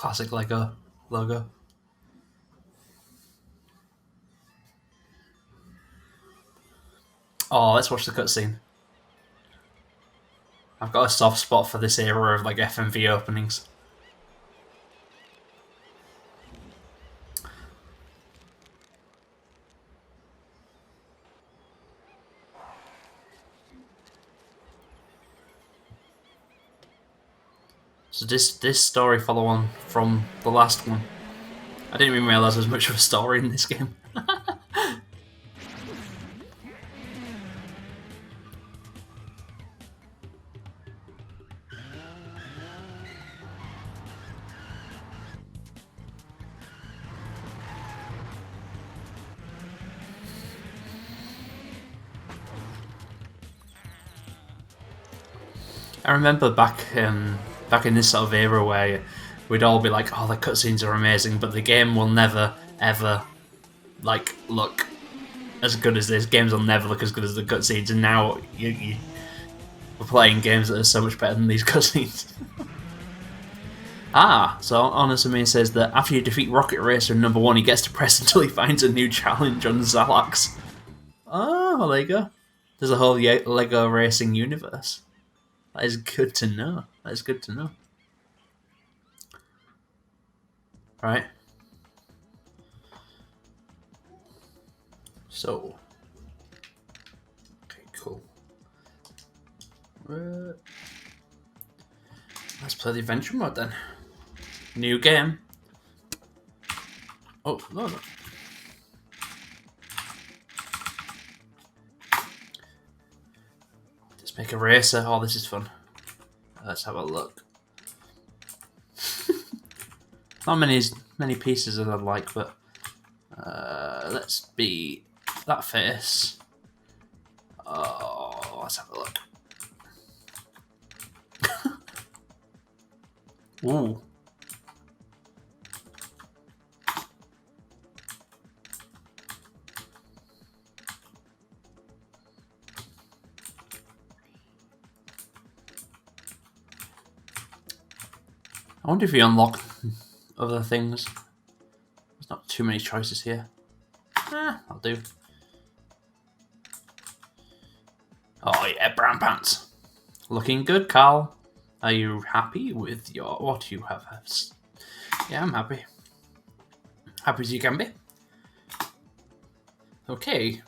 classic Lego logo. Oh, let's watch the cutscene. I've got a soft spot for this era of like FMV openings. So this story follow on from the last one. I didn't even realise there was much of a story in this game. I remember back in this sort of era where we'd all be like, "Oh, the cutscenes are amazing," but the game will never ever like look as good as this. Games will never look as good as the cutscenes, and now we're playing games that are so much better than these cutscenes. So Onasumi says that after you defeat Rocket Racer in number 1, he gets depressed until he finds a new challenge on Zalax. Oh, well, there you go. There's a whole Lego racing universe. That is good to know. That is good to know. Right. So. Okay, cool. Let's play the adventure mode then. New game. Oh, no. Let's make a racer. Oh, this is fun. Let's have a look. Not many pieces that I'd like, but let's be that face. Oh, let's have a look. Ooh. I wonder if you unlock other things. There's not too many choices here. I'll do. Oh yeah, brown pants. Looking good, Carl. Are you happy with what you have? Yeah, I'm happy. Happy as you can be. Okay.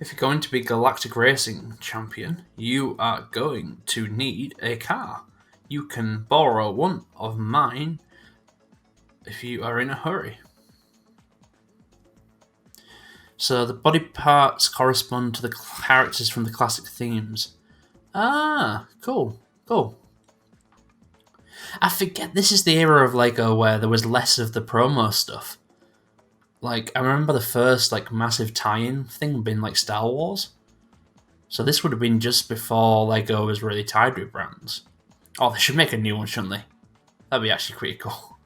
If you're going to be Galactic Racing Champion, you are going to need a car. You can borrow one of mine if you are in a hurry. So the body parts correspond to the characters from the classic themes. Cool. I forget this is the era of Lego where there was less of the promo stuff. Like, I remember the first like massive tie-in thing being like Star Wars. So this would have been just before Lego was really tied with brands. Oh, they should make a new one, shouldn't they? That'd be actually pretty cool.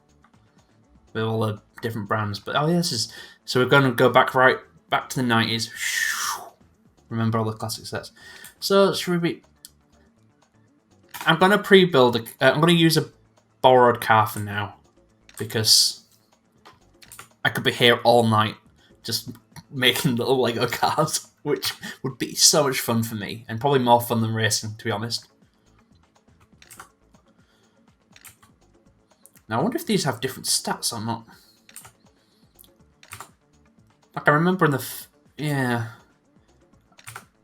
With all the different brands. But this is... So we're going to go back to the 90s. Remember all the classic sets. So, should we be... I'm going to pre-build... I'm going to use a borrowed car for now. Because I could be here all night just making little Lego cars. Which would be so much fun for me. And probably more fun than racing, to be honest. Now, I wonder if these have different stats or not. Like, I remember in the... Yeah.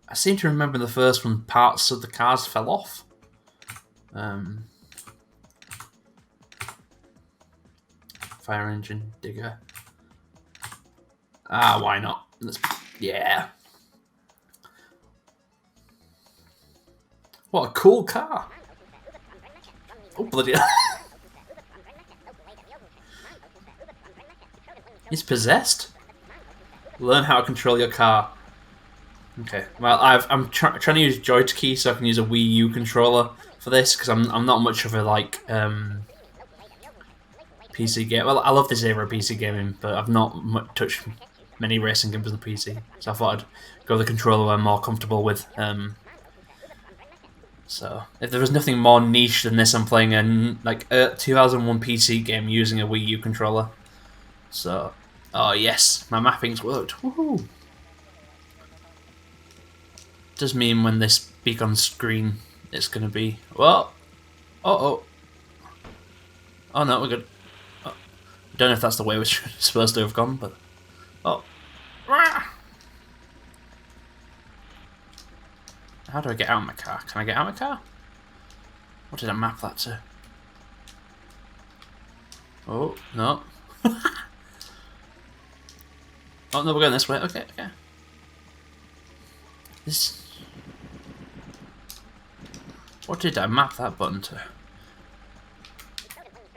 I seem to remember in the first one, parts of the cars fell off. Fire engine, digger. Why not? Yeah. What a cool car. Oh, bloody hell. He's possessed. Learn how to control your car. Okay. Well, I'm trying to use JoyKey so I can use a Wii U controller for this because I'm not much of a PC game. Well, I love this era of PC gaming, but I've not touched many racing games on the PC. So I thought I'd go with the controller I'm more comfortable with. So if there was nothing more niche than this, I'm playing a 2001 PC game using a Wii U controller. So, oh yes, my mapping's worked. Woohoo! Does mean when this speak on screen, it's gonna be oh no, we're good. Oh, I don't know if that's the way we're supposed to have gone, but oh. How do I get out of my car? Can I get out of my car? What did I map that to? Oh, no. Oh, no, we're going this way. Okay, okay. What did I map that button to?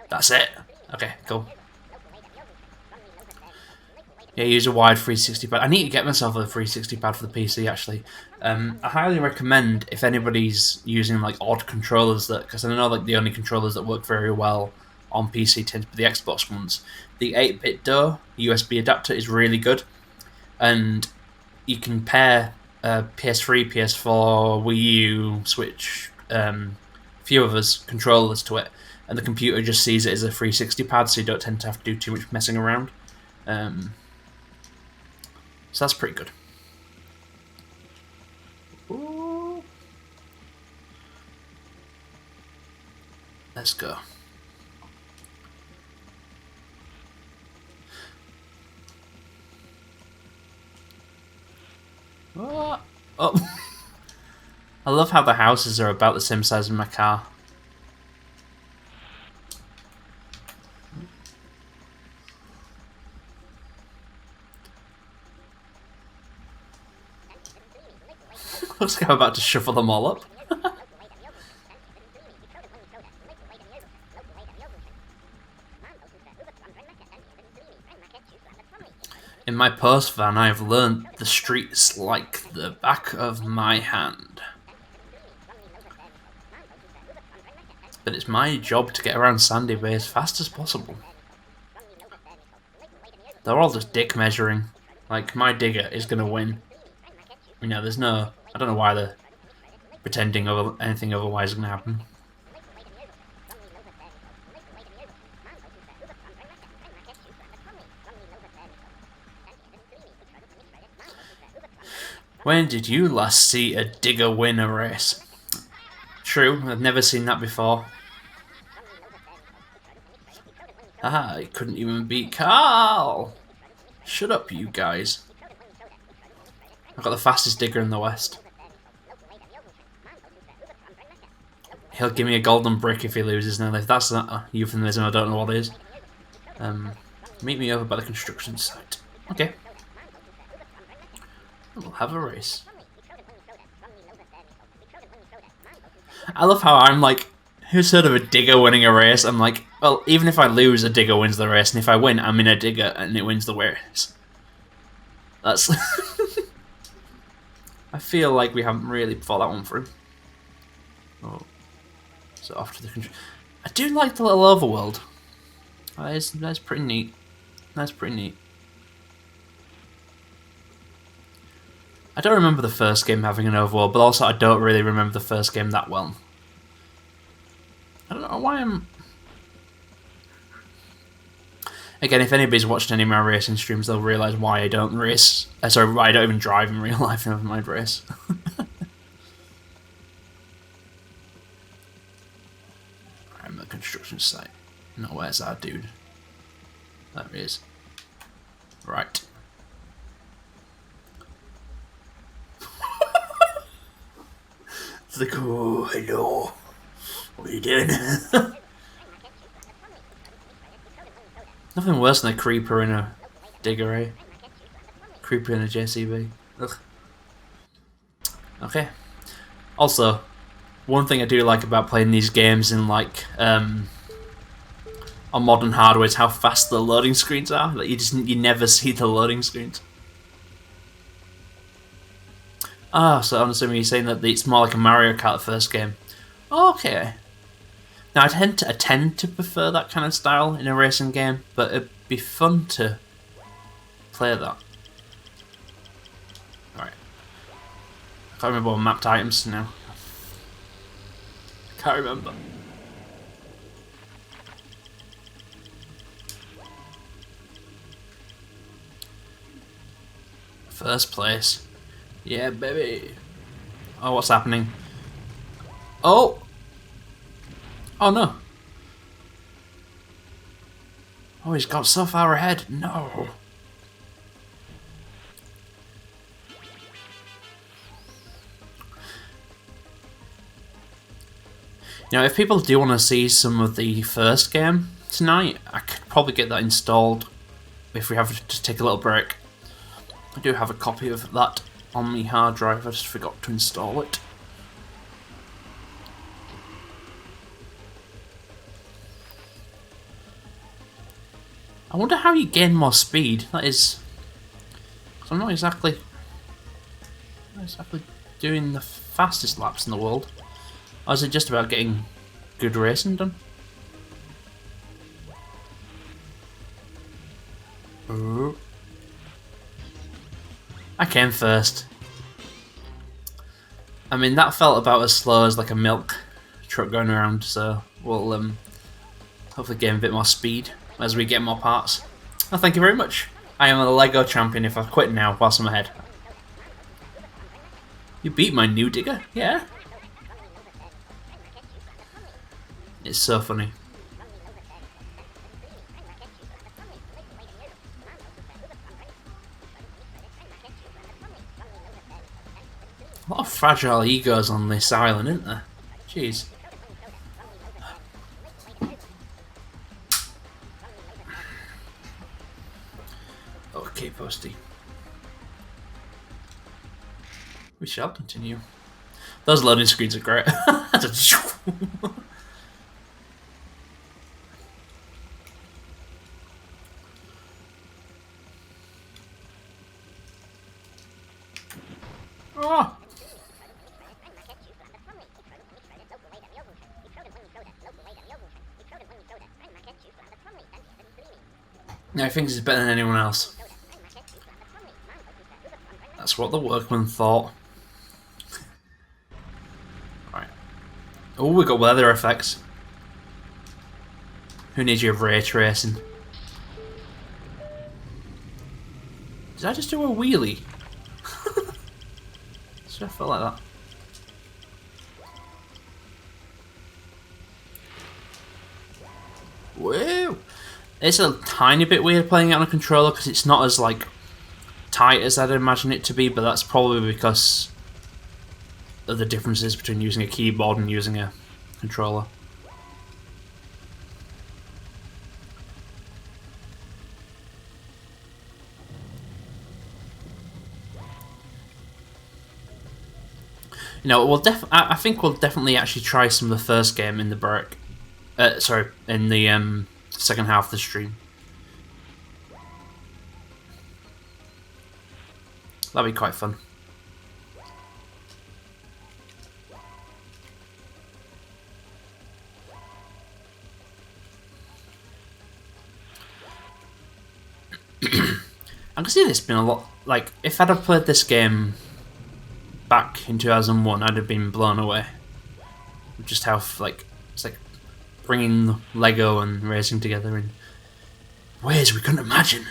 That's it. Okay, cool. Yeah, use a wide 360 pad. I need to get myself a 360 pad for the PC, actually. I highly recommend if anybody's using like odd controllers, that because I know like the only controllers that work very well on PC tend to be the Xbox ones. The 8-bit DOE USB adapter is really good, and you can pair PS3, PS4, Wii U, Switch, a few of us controllers to it, and the computer just sees it as a 360 pad, so you don't tend to have to do too much messing around. So that's pretty good. Ooh. Let's go. Oh. I love how the houses are about the same size as my car. Looks like I'm about to shuffle them all up. In my post van, I have learned the streets like the back of my hand. But it's my job to get around Sandy Bay as fast as possible. They're all just dick measuring. Like, my digger is gonna win. You know, there's no... I don't know why they're pretending anything otherwise is gonna happen. When did you last see a digger win a race? True, I've never seen that before. I couldn't even beat Carl! Shut up, you guys. I've got the fastest digger in the West. He'll give me a golden brick if he loses now. If that's not a euphemism, I don't know what it is. Meet me over by the construction site. Okay. We'll have a race. I love how I'm like, who's heard of a digger winning a race? I'm like, well, even if I lose, a digger wins the race, and if I win, I'm in a digger and it wins the race. That's... I feel like we haven't really thought that one through. Oh. So off to the country. I do like the little overworld. That's pretty neat. That's pretty neat. I don't remember the first game having an overworld, but also I don't really remember the first game that well. I don't know why I'm... Again, if anybody's watched any of my racing streams, they'll realise why I don't race. Sorry, why I don't even drive in real life, never mind race. I'm at the construction site. No, where's our dude? There he is. Right. It's like, oh, hello. What are you doing? Nothing worse than a creeper in a digger, eh? Creeper in a JCB. Ugh. Okay. Also, one thing I do like about playing these games in like on modern hardware is how fast the loading screens are. Like you never see the loading screens. Ah, so I'm assuming you're saying that it's more like a Mario Kart first game. Okay. Now I tend to prefer that kind of style in a racing game, but it'd be fun to play that. Alright. I can't remember what mapped items now. Can't remember. First place. Yeah, baby. Oh, what's happening? Oh! Oh, no. Oh, he's got so far ahead. No. You know, if people do want to see some of the first game tonight, I could probably get that installed if we have to take a little break. I do have a copy of that on my hard drive, I just forgot to install it. I wonder how you gain more speed. That is... I'm not exactly doing the fastest laps in the world. Or is it just about getting good racing done? Ooh. I came first. I mean, that felt about as slow as like a milk truck going around, so we'll hopefully gain a bit more speed as we get more parts. Well, thank you very much. I am a LEGO champion if I quit now whilst I'm ahead. You beat my new digger? Yeah. It's so funny. A lot of fragile egos on this island, isn't there? Jeez. Okay, Posty. We shall continue. Those loading screens are great. Oh. No, I think this is better than anyone else. That's what the workman thought. Right. Oh, we got weather effects. Who needs your ray tracing? Did I just do a wheelie? So I felt like that. Whoa! It's a tiny bit weird playing it on a controller because it's not as like tight as I'd imagine it to be, but that's probably because of the differences between using a keyboard and using a controller. You know, I think we'll definitely actually try some of the first game in the break. In the second half of the stream. That'd be quite fun. I can see this being a lot. Like, if I'd have played this game back in 2001, I'd have been blown away. Just how like it's like bringing Lego and racing together in ways we couldn't imagine.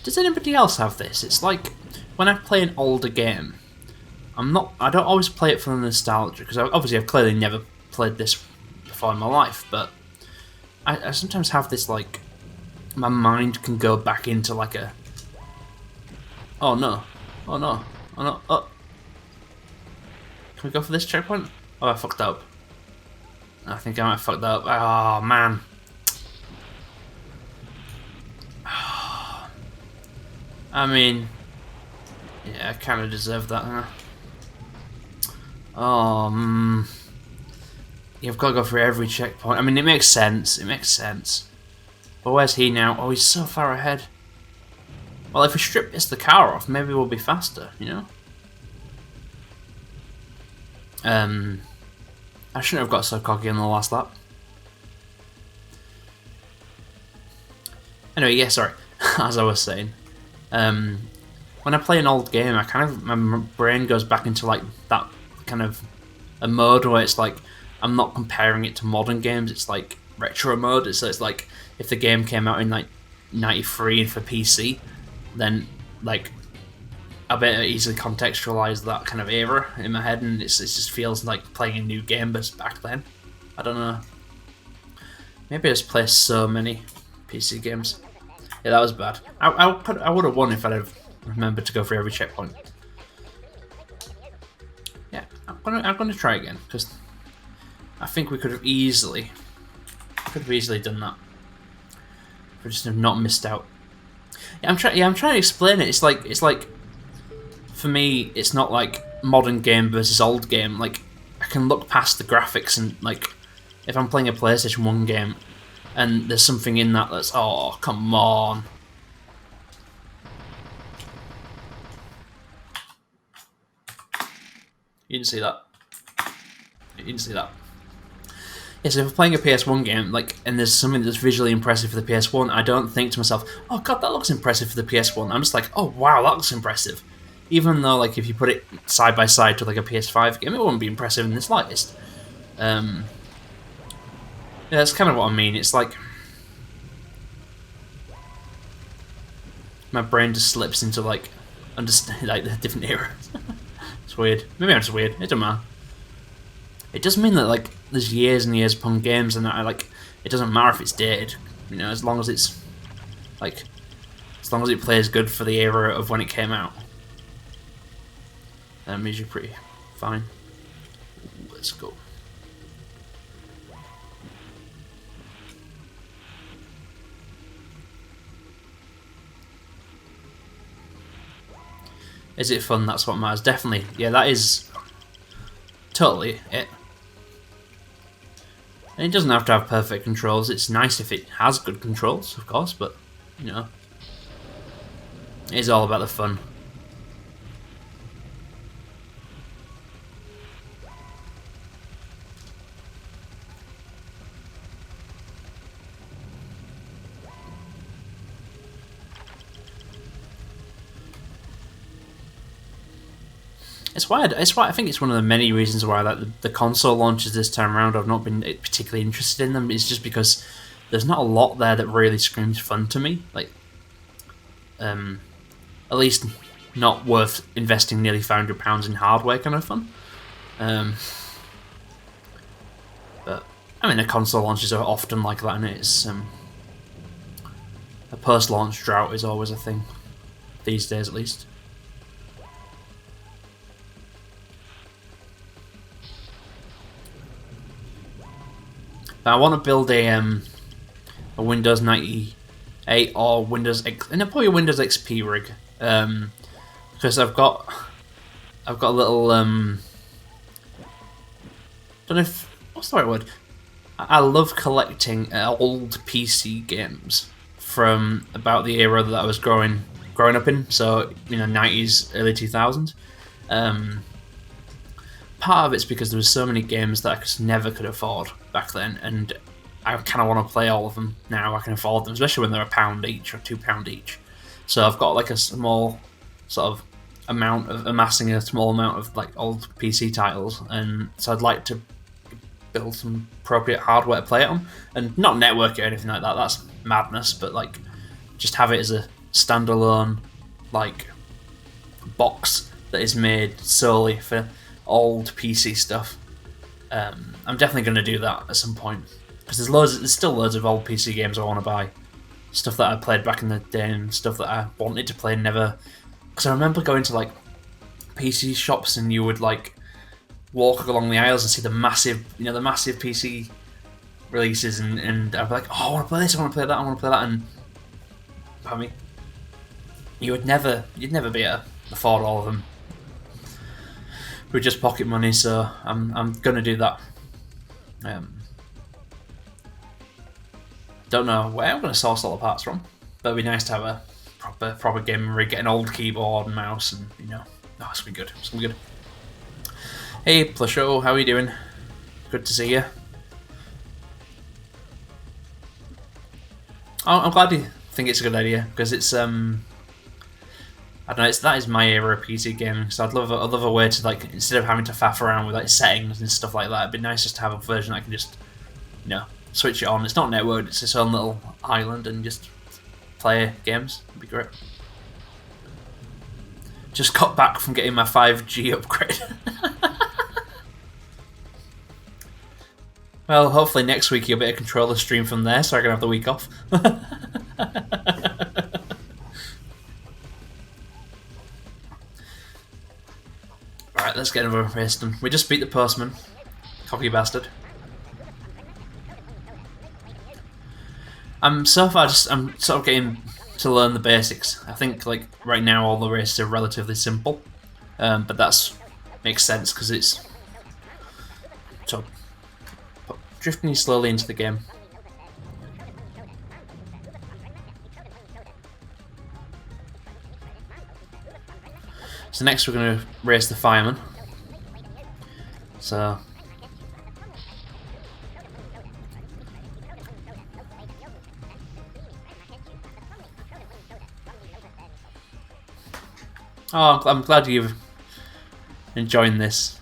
Does anybody else have this? It's like when I play an older game, I don't always play it for the nostalgia because obviously I've clearly never played this before in my life, but I sometimes have this like my mind can go back into like a oh no, oh no, oh no, oh. Can we go for this checkpoint? Oh, I fucked up. I think I might have fucked up. Oh, man. I mean... Yeah, I kind of deserve that, huh? Oh, You've got to go for every checkpoint. I mean, it makes sense. It makes sense. But where's he now? Oh, he's so far ahead. Well, if we strip the car off, maybe we'll be faster, you know? I shouldn't have got so cocky on the last lap. Anyway, yeah, sorry. As I was saying, when I play an old game, I kind of my brain goes back into like that kind of a mode where it's like I'm not comparing it to modern games. It's like retro mode. So it's like if the game came out in like '93 for PC, then like I better easily contextualize that kind of era in my head, and it just feels like playing a new game, but back then. I don't know. Maybe I just play so many PC games. Yeah, that was bad. I would have won if I'd have remembered to go for every checkpoint. Yeah, I'm gonna try again because I think we could have easily done that. We just have not missed out. Yeah, I'm trying to explain it. It's like for me, it's not like modern game versus old game. Like I can look past the graphics and like if I'm playing a PlayStation 1 game and there's something in that that's oh come on. You didn't see that. You didn't see that. Yeah, so if I'm playing a PS1 game, like, and there's something that's visually impressive for the PS1, I don't think to myself, "Oh God, that looks impressive for the PS1." I'm just like, "Oh wow, that looks impressive." Even though, like, if you put it side by side to like a PS5 game, it wouldn't be impressive in the slightest. Yeah, that's kind of what I mean. It's like my brain just slips into like understand like the different eras. It's weird. Maybe I'm just weird. It doesn't matter. It does mean that like there's years and years upon games, and I like it doesn't matter if it's dated. You know, as long as it's like as long as it plays good for the era of when it came out, that means you're pretty fine. Ooh, let's go. Is it fun? That's what matters. Definitely. Yeah, that is totally it. And it doesn't have to have perfect controls. It's nice if it has good controls, of course, but, you know, it's all about the fun. It's why I think it's one of the many reasons why like the console launches this time around I've not been particularly interested in them. It's just because there's not a lot there that really screams fun to me. Like, at least not worth investing nearly £500 in hardware kind of fun. But I mean, the console launches are often like that, and it's a post-launch drought is always a thing these days, at least. I want to build a Windows 98 or Windows X, and probably a Windows XP rig, because I've got a little don't know if what's the right word. I love collecting old PC games from about the era that I was growing up in, so you know 90s, early 2000s. Part of it's because there was so many games that I just never could afford back then, and I kind of want to play all of them now. I can afford them, especially when they're £1 each or £2 each. So I've got like a small sort of amount of amassing a small amount of like old PC titles, and so I'd like to build some appropriate hardware to play it on, and not network it or anything like that. That's madness. But like, just have it as a standalone like box that is made solely for old PC stuff. I'm definitely going to do that at some point because there's still loads of old PC games I want to buy, stuff that I played back in the day and stuff that I wanted to play and never. Because I remember going to like PC shops and you would like walk along the aisles and see the massive PC releases and I'd be like, oh, I want to play this, I want to play that, I want to play that, and pardon me, you'd never be able to afford all of them with just pocket money, so I'm gonna do that. Don't know where I'm gonna source all the parts from, but it'd be nice to have a proper gaming rig, get an old keyboard and mouse, and you know, it's gonna be good. It's gonna be good. Hey Plusho, how are you doing? Good to see you. Oh, I'm glad you think it's a good idea because it's I I don't know. That is my era of PC gaming. So I'd love a way to like instead of having to faff around with like settings and stuff like that. It'd be nice just to have a version I can just switch it on. It's not networked. It's its own little island and just play games. It'd be great. Just got back from getting my 5G upgrade. Well, hopefully next week you'll be able to control the stream from there, so I can have the week off. Alright, let's get another race done. We just beat the postman. Cocky bastard. I'm sort of getting to learn the basics. I think like right now all the races are relatively simple, but that's makes sense because it's so drifting you slowly into the game. So next we're going to race the fireman. So I'm glad you're enjoying this.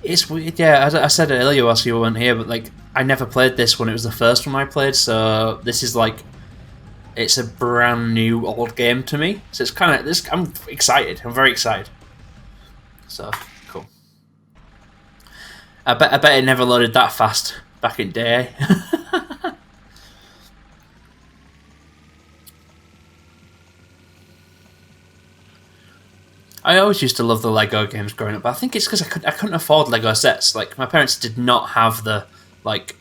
It's weird, yeah. As I said earlier whilst you weren't here, but like I never played this one. It was the first one I played, so this is like it's a brand new old game to me. So it's kind of this. I'm excited. I'm very excited. So cool. I bet it never loaded that fast back in day. I always used to love the Lego games growing up, but I think it's because I couldn't afford Lego sets. Like my parents did not have the like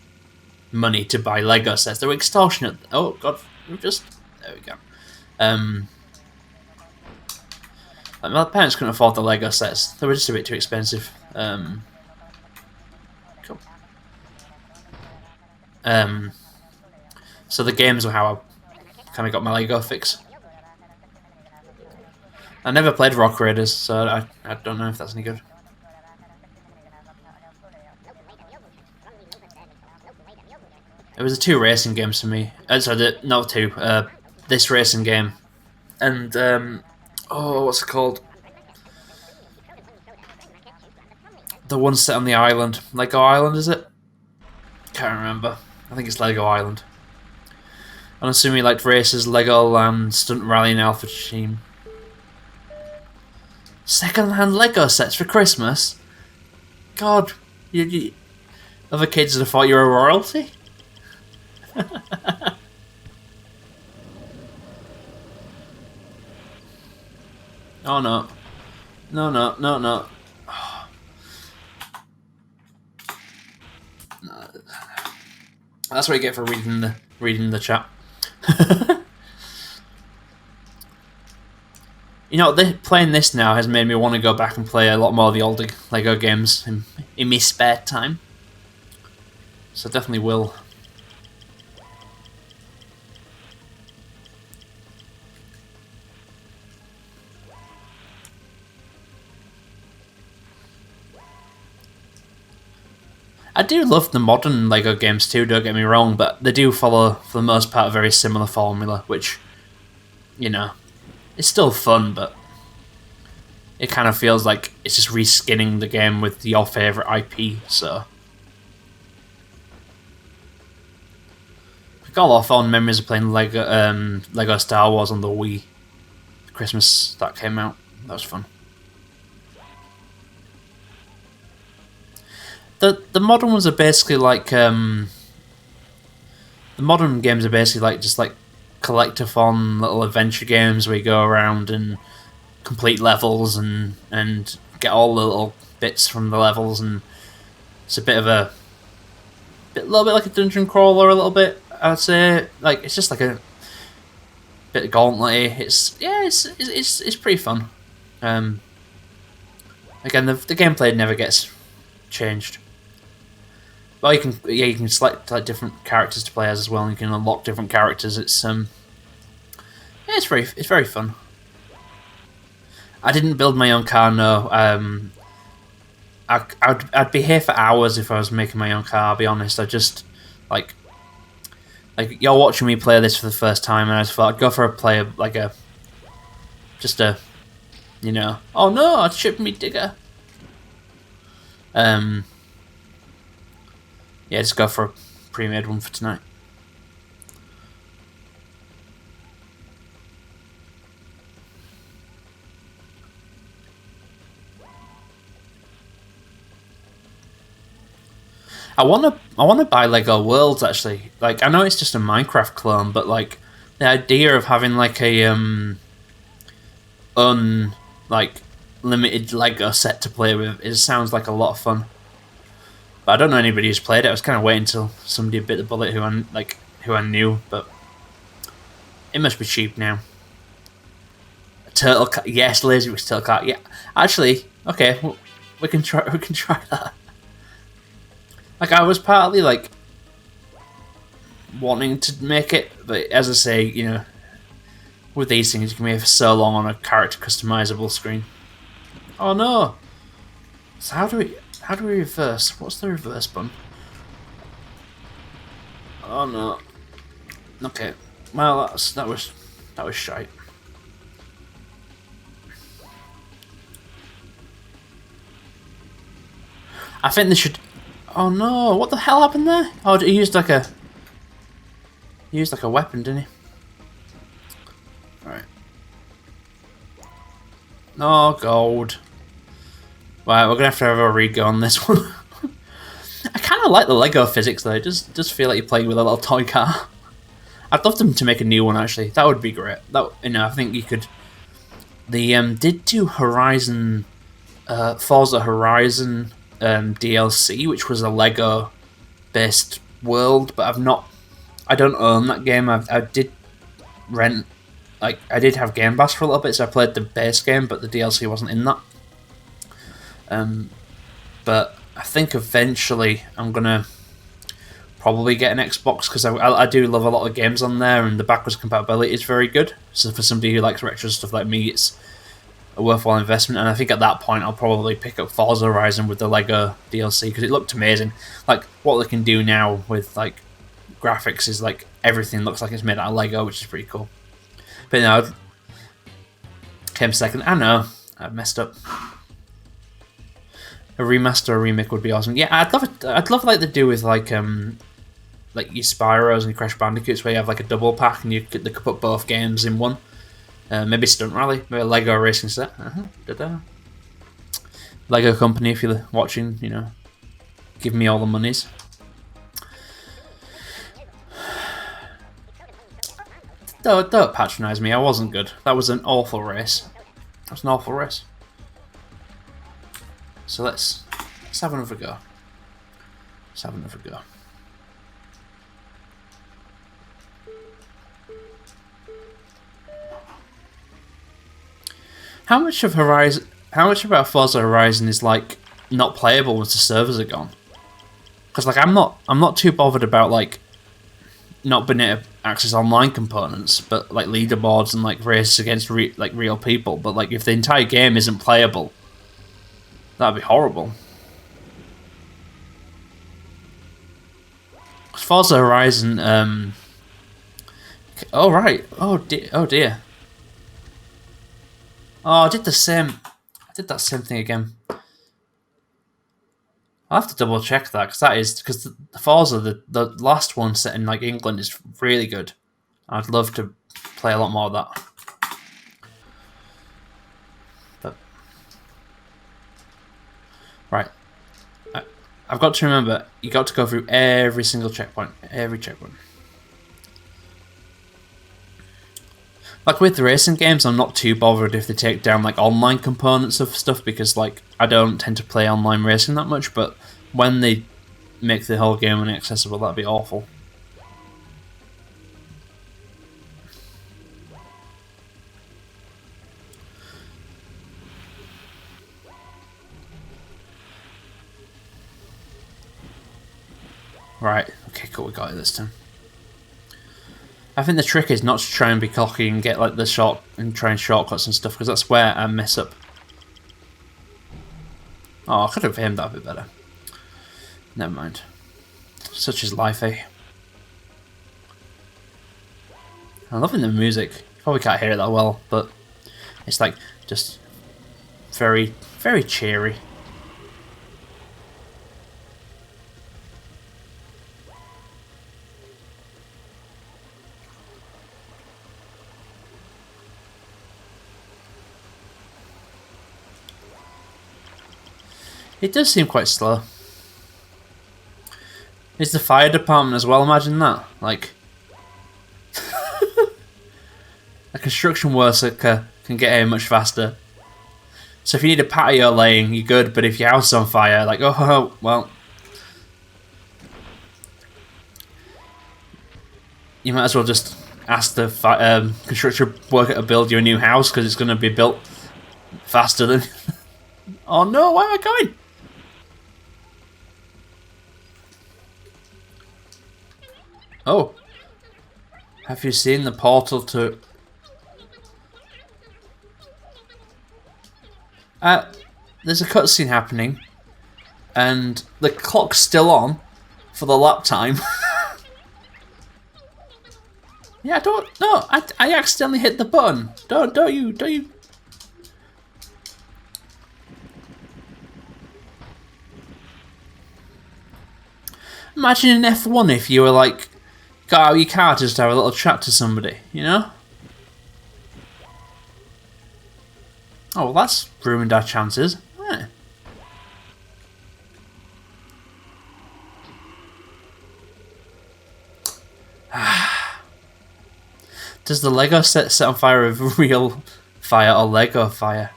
money to buy Lego sets. They were extortionate. Oh god, there we go. Like my parents couldn't afford the Lego sets. They were just a bit too expensive. Cool. So the games were how I kind of got my Lego fix. I never played Rock Raiders, so I don't know if that's any good. It was 2 racing games for me. Sorry, not 2. This racing game, and what's it called? The one set on the island, Lego Island, is it? Can't remember. I think it's Lego Island. I'm assuming you liked races, Legoland, Stunt Rally, and Alpha Team. Second-hand Lego sets for Christmas? God, other kids would have thought you were royalty? Oh no. No. No. That's what you get for reading the chat. You know, playing this now has made me want to go back and play a lot more of the older Lego games in my spare time. So definitely will. I do love the modern Lego games too, don't get me wrong, but they do follow, for the most part, a very similar formula, which, you know, it's still fun, but it kind of feels like it's just reskinning the game with your favourite IP, so. I got a lot of fond memories of playing Lego Star Wars on the Wii. Christmas that came out. That was fun. The modern ones are basically like the modern games are basically like just like collectathon little adventure games where you go around and complete levels and get all the little bits from the levels, and it's a little bit like a dungeon crawler, a little bit. I'd say like it's just like a bit of gauntlet. It's pretty fun. Again, the gameplay never gets changed. Well, you can select like different characters to play as well, and you can unlock different characters. It's very fun. I didn't build my own car. No, I'd be here for hours if I was making my own car. I'll be honest. I just like you're watching me play this for the first time, and I just thought I'd go for a play like just a You know, oh no, I chipped me digger. Yeah, just go for a pre-made one for tonight. I wanna buy Lego Worlds actually. Like I know it's just a Minecraft clone, but like the idea of having like a like limited Lego set to play with sounds like a lot of fun. But I don't know anybody who's played it. I was kind of waiting until somebody bit the bullet who I knew, but it must be cheap now. Turtle cat, yes, Lazy Wix Turtle Cat, yeah. Actually, okay, we can try that. Like I was partly like wanting to make it, but as I say, you know, with these things you can be for so long on a character customizable screen. Oh no! So how do we reverse? What's the reverse button? Oh no. Okay. Well, that was shite. I think they should. Oh no! What the hell happened there? Oh, he used like a weapon, didn't he? All right. No gold. Right, we're gonna have a re-go on this one. I kind of like the Lego physics though. It does feel like you're playing with a little toy car. I'd love them to make a new one actually. That would be great. That I think you could. They did do Horizon, Forza Horizon DLC, which was a Lego based world, but I don't own that game. I did rent, like I did have Game Pass for a little bit, so I played the base game, but the DLC wasn't in that. But I think eventually I'm gonna probably get an Xbox because I do love a lot of games on there, and the backwards compatibility is very good. So for somebody who likes retro stuff like me, it's a worthwhile investment. And I think at that point I'll probably pick up Forza Horizon with the Lego DLC because it looked amazing. Like what they can do now with like graphics is like everything looks like it's made out of Lego, which is pretty cool. But no, came second. I know I messed up. A remaster or remake would be awesome. Yeah, I'd love it. I'd love like they do with like your Spyros and your Crash Bandicoots, where you have like a double pack and they could put both games in one. Maybe Stunt Rally, maybe a Lego racing set. Lego company, if you're watching, you know, give me all the monies. Don't patronise me. I wasn't good. That was an awful race. That was an awful race. So let's have another go. Let's have another go. How much about Forza Horizon is like not playable once the servers are gone? Because like I'm not too bothered about like not being able to access online components, but like leaderboards and like races against real people. But like if the entire game isn't playable, that'd be horrible. Forza Horizon. Oh right. Oh dear. Oh dear. Oh, I did that same thing again. I'll have to double check that because the Forza, the last one set in like England, is really good. I'd love to play a lot more of that. But right, I've got to remember you got to go through every single checkpoint, every checkpoint. Like with the racing games, I'm not too bothered if they take down like online components of stuff because like I don't tend to play online racing that much. But when they make the whole game inaccessible, that'd be awful. Right. Okay. Cool. We got it this time. I think the trick is not to try and be cocky and get like the short and try and shortcuts and stuff because that's where I mess up. Oh, I could have aimed that a bit better. Never mind. Such is life, eh? I'm loving the music. You probably can't hear it that well, but it's like just very, very cheery. It does seem quite slow. It's the fire department as well, imagine that. Like, a construction worker can get here much faster. So if you need a patio laying, you're good, but if your house is on fire, like, oh, well. You might as well just ask the construction worker to build you a new house, because it's going to be built faster than... Oh no, where am I going? Oh. Have you seen the portal to... There's a cutscene happening, and the clock's still on for the lap time. Yeah, I accidentally hit the button. Don't you. Imagine in F1 if you were like, got out your car just to have a little chat to somebody, you know? Oh, well, that's ruined our chances. Yeah. Does the Lego set on fire with real fire or Lego fire?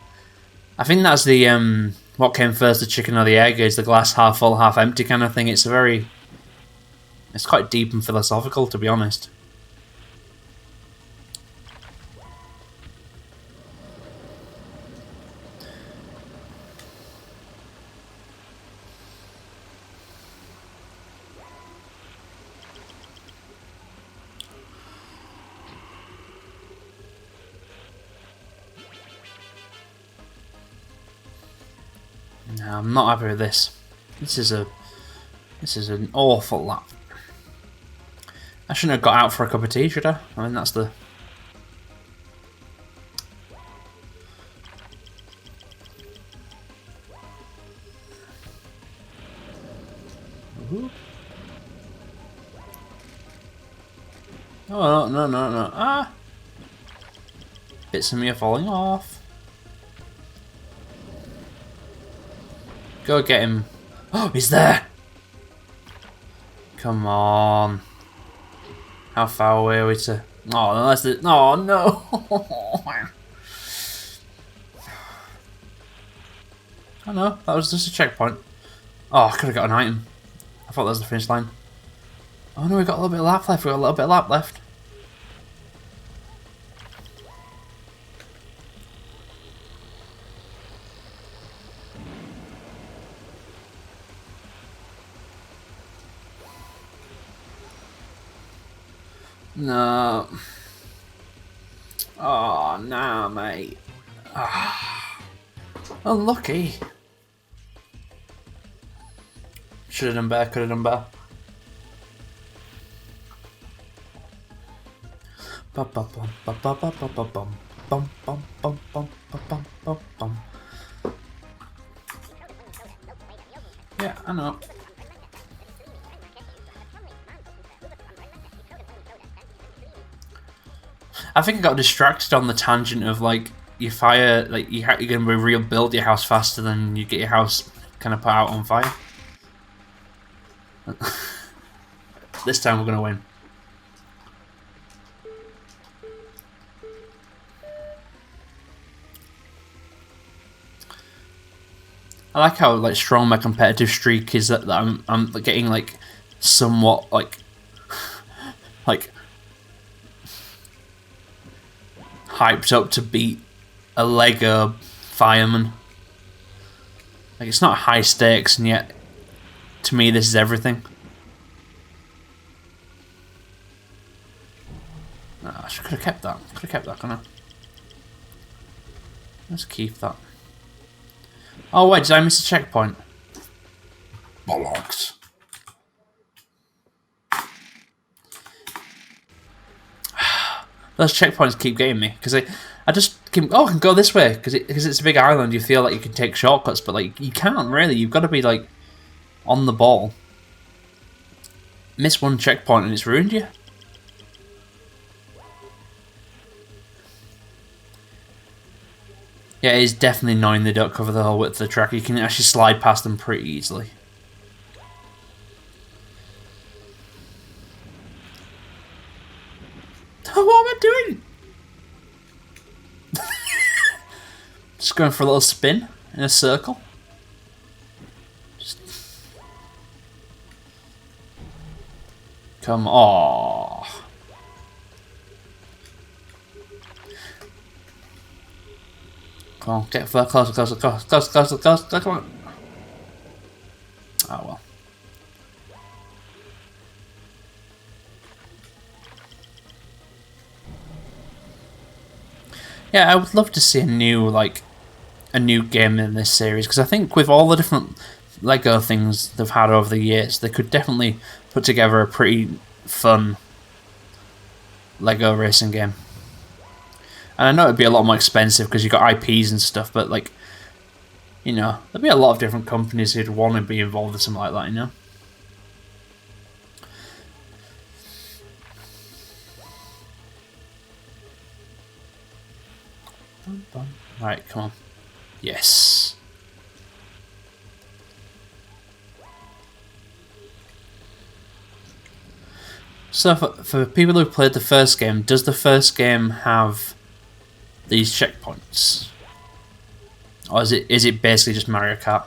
I think that's the what came first, the chicken or the egg? Is the glass half full, half empty kind of thing. It's quite deep and philosophical, to be honest. No, I'm not happy with this. This is an awful lap. I shouldn't have got out for a cup of tea, should I? I mean, that's the... Ooh. Oh, no. Ah! Bits of me are falling off. Go get him. Oh, he's there! Come on. How far away are we to... Oh, no, that's the... Oh, no! Oh, no. That was just a checkpoint. Oh, I could have got an item. I thought that was the finish line. Oh, no, we got a little bit of lap left. We got a little bit of lap left. No. Oh, no, mate. Oh. Unlucky. Should have done better, could have done better. Yeah, I know. I think I got distracted on the tangent of like your fire, like you're going to rebuild your house faster than you get your house kind of put out on fire. This time we're going to win. I like how like strong my competitive streak is that I'm getting like somewhat like hyped up to beat a Lego fireman. Like, it's not high stakes, and yet to me this is everything. Oh, I could have kept that. Couldn't I? Let's keep that. Oh wait, did I miss a checkpoint? Bollocks. Those checkpoints keep getting me because I just I can go this way because it's a big island. You feel like you can take shortcuts, but like you can't really. You've got to be like on the ball. Miss one checkpoint and it's ruined you. Yeah, it is definitely annoying they don't cover the whole width of the track. You can actually slide past them pretty easily. What am I doing? Just going for a little spin in a circle. Come on. Come on, get closer, closer, come on. Oh well. Yeah, I would love to see a new game in this series, because I think with all the different Lego things they've had over the years, they could definitely put together a pretty fun Lego racing game. And I know it'd be a lot more expensive because you've got IPs and stuff, but like, you know, there'd be a lot of different companies who'd want to be involved in something like that, you know? Alright, come on. Yes. So for people who played the first game, does the first game have these checkpoints? Or is it basically just Mario Kart?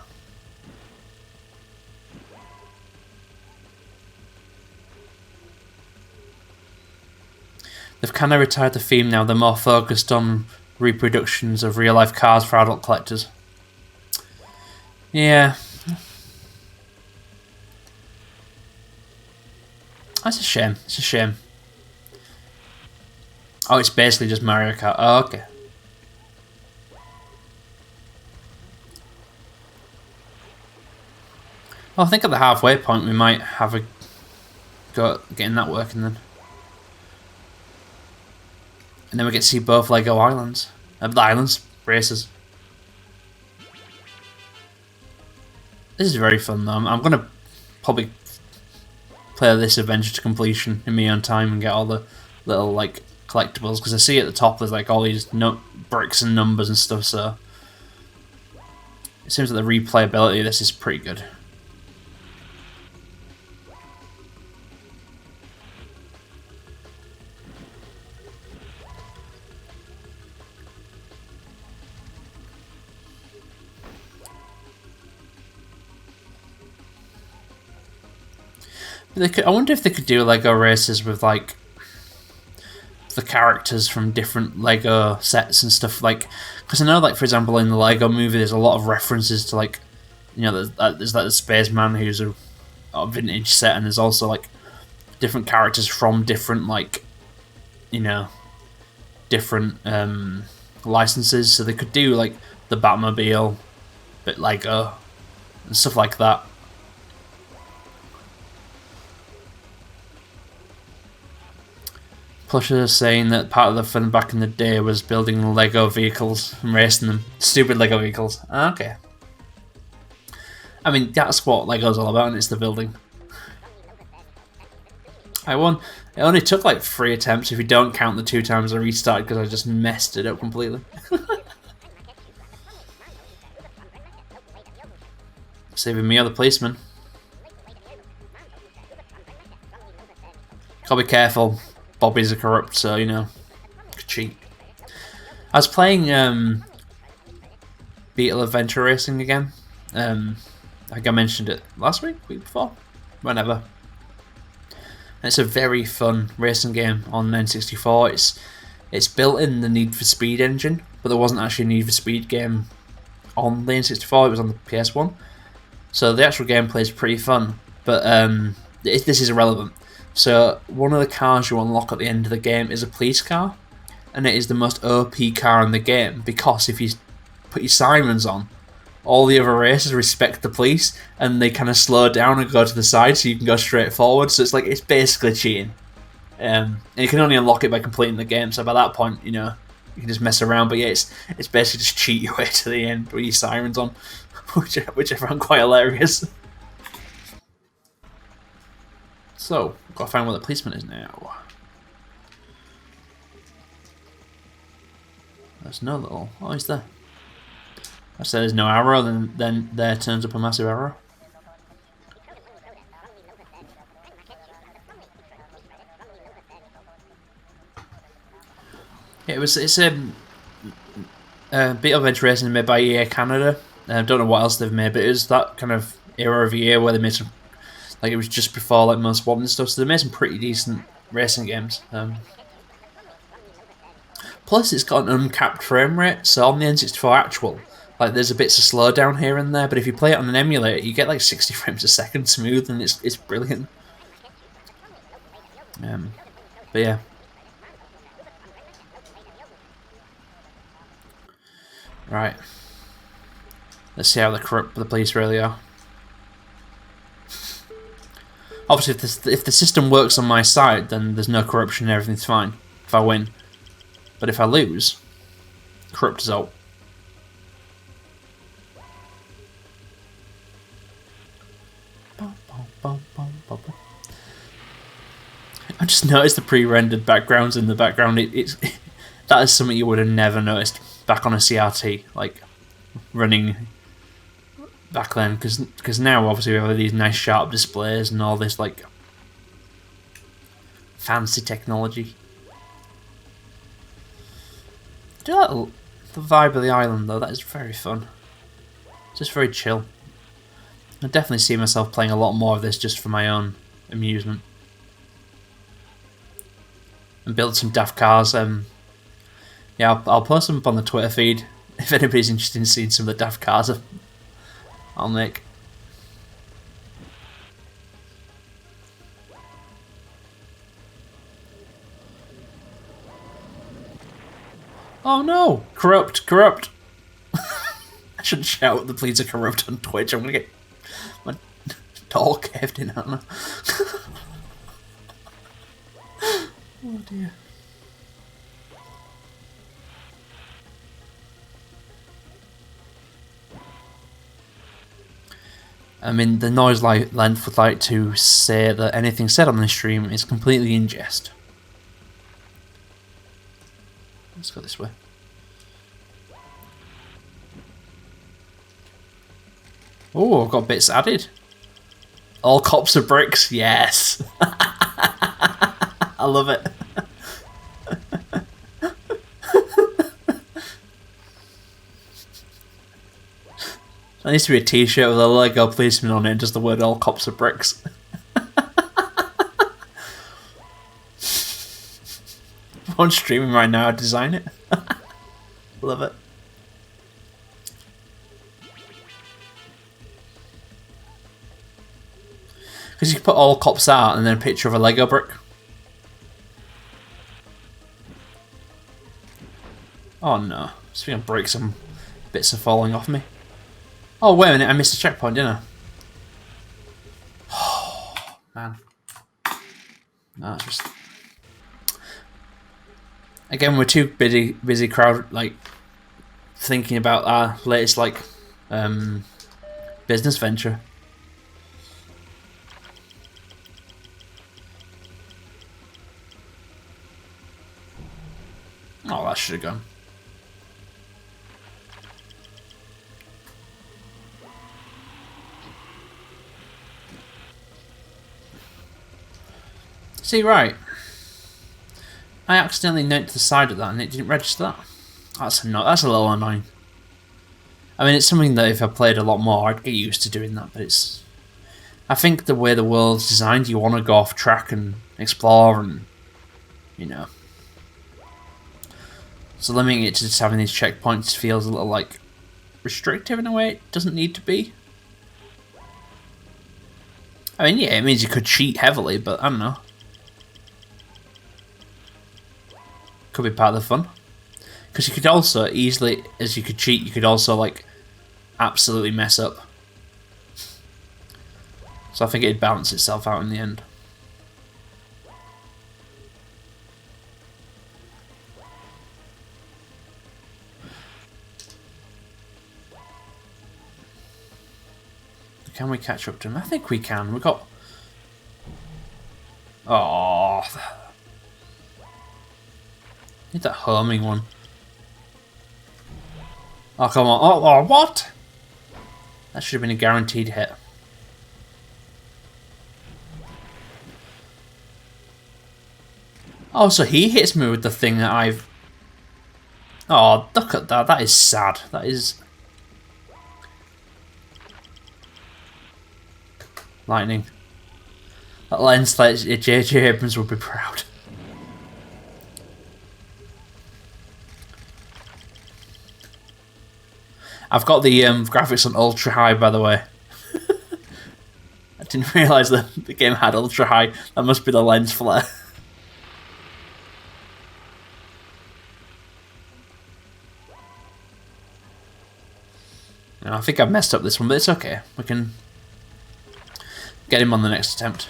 They've kind of retired the theme now. They're more focused on reproductions of real-life cars for adult collectors. Yeah. That's a shame. It's a shame. Oh, it's basically just Mario Kart. Oh, okay. Well, I think at the halfway point we might have a go at getting that working then. And then we get to see both Lego Islands. The islands, races. This is very fun though. I'm going to probably play this adventure to completion in my own time and get all the little like collectibles, because I see at the top there's like all these bricks and numbers and stuff, so it seems like the replayability of this is pretty good. I wonder if they could do Lego races with like the characters from different Lego sets and stuff, like, because I know, like, for example, in the Lego movie there's a lot of references to, like, you know, there's like the spaceman who's a vintage set, and there's also like different characters from different, like, you know, different licenses, so they could do like the Batmobile but Lego and stuff like that. Plusher saying that part of the fun back in the day was building Lego vehicles and racing them. Stupid Lego vehicles. Okay. I mean, that's what Lego's all about, and it's the building. I won. It only took like 3 attempts if you don't count the 2 times I restarted because I just messed it up completely. Saving me or the policeman. Gotta be careful. Bobbies are corrupt, so, you know, cheat. I was playing Beetle Adventure Racing again. I think I mentioned it last week before, whenever. And it's a very fun racing game on N64. It's built in the Need for Speed engine, but there wasn't actually a Need for Speed game on the N64. It was on the PS1. So the actual gameplay is pretty fun, but this is irrelevant. So one of the cars you unlock at the end of the game is a police car, and it is the most OP car in the game, because if you put your sirens on, all the other racers respect the police and they kind of slow down and go to the side so you can go straight forward. So it's like, it's basically cheating, and you can only unlock it by completing the game. So by that point, you know, You can just mess around, but yeah, it's basically just cheat your way to the end with your sirens on, which I found quite hilarious. So, gotta find where the policeman is now. There's no little. Oh, he's there. I said there's no arrow, then there turns up a massive arrow. Yeah, it's a bit of edge racing made by EA Canada. I don't know what else they've made, but it was that kind of era of EA where they made some, like it was just before like Most Wanted and stuff. So they made some pretty decent racing games. Plus, it's got an uncapped frame rate, so on the N64 Actual, like there's a bits of slowdown here and there, but if you play it on an emulator, you get like 60 frames a second smooth, and it's brilliant. But yeah. Right. Let's see how corrupt the police really are. Obviously, if the system works on my side, then there's no corruption and everything's fine. If I win. But if I lose, corrupt is out. I just noticed the pre-rendered backgrounds in the background. That is something you would have never noticed back on a CRT, like running back then. Because now obviously we have these nice sharp displays and all this like fancy technology. I do like the vibe of the island though. That is very fun. Just very chill. I definitely see myself playing a lot more of this just for my own amusement. And build some daft cars. Yeah, I'll post them up on the Twitter feed if anybody's interested in seeing some of the daft cars I'll make. Oh no! Corrupt! Corrupt! I shouldn't shout the police are corrupt on Twitch. I'm gonna get my doll caved in, aren't I? Oh dear. I mean, the noise length would like to say that anything said on this stream is completely in jest. Let's go this way. Oh, I've got bits added. All cops are bricks. Yes. I love it. There needs to be a t-shirt with a Lego policeman on it and just the word all cops are bricks. I'm streaming right now, I'd design it. Love it. Because you can put all cops out and then a picture of a Lego brick. Oh no. Speaking of bricks, some bits are falling off me. Oh, wait a minute, I missed a checkpoint, didn't I? Oh, man. No, it's just... Again, we're too busy crowd, like, thinking about our latest, like, business venture. Oh, that should have gone. See, right. I accidentally went to the side of that and it didn't register that. That's a little annoying. I mean, it's something that if I played a lot more, I'd get used to doing that, but it's... I think the way the world's designed, you want to go off track and explore and, you know. So limiting it to just having these checkpoints feels a little, like, restrictive in a way it doesn't need to be. I mean, yeah, it means you could cheat heavily, but I don't know. Could be part of the fun. Because you could also easily, as you could cheat, you could also, like, absolutely mess up. So I think it'd balance itself out in the end. Can we catch up to him? I think we can. We got... Oh, need that homing one. Oh, come on. Oh, what? That should have been a guaranteed hit. Oh, so he hits me with the thing that I've... Oh, look at that. That is sad. That is... Lightning. That lens, like, J.J. Abrams would be proud. I've got the graphics on ultra high, by the way. I didn't realise that the game had ultra high. That must be the lens flare. I think I've messed up this one, but it's okay. We can get him on the next attempt.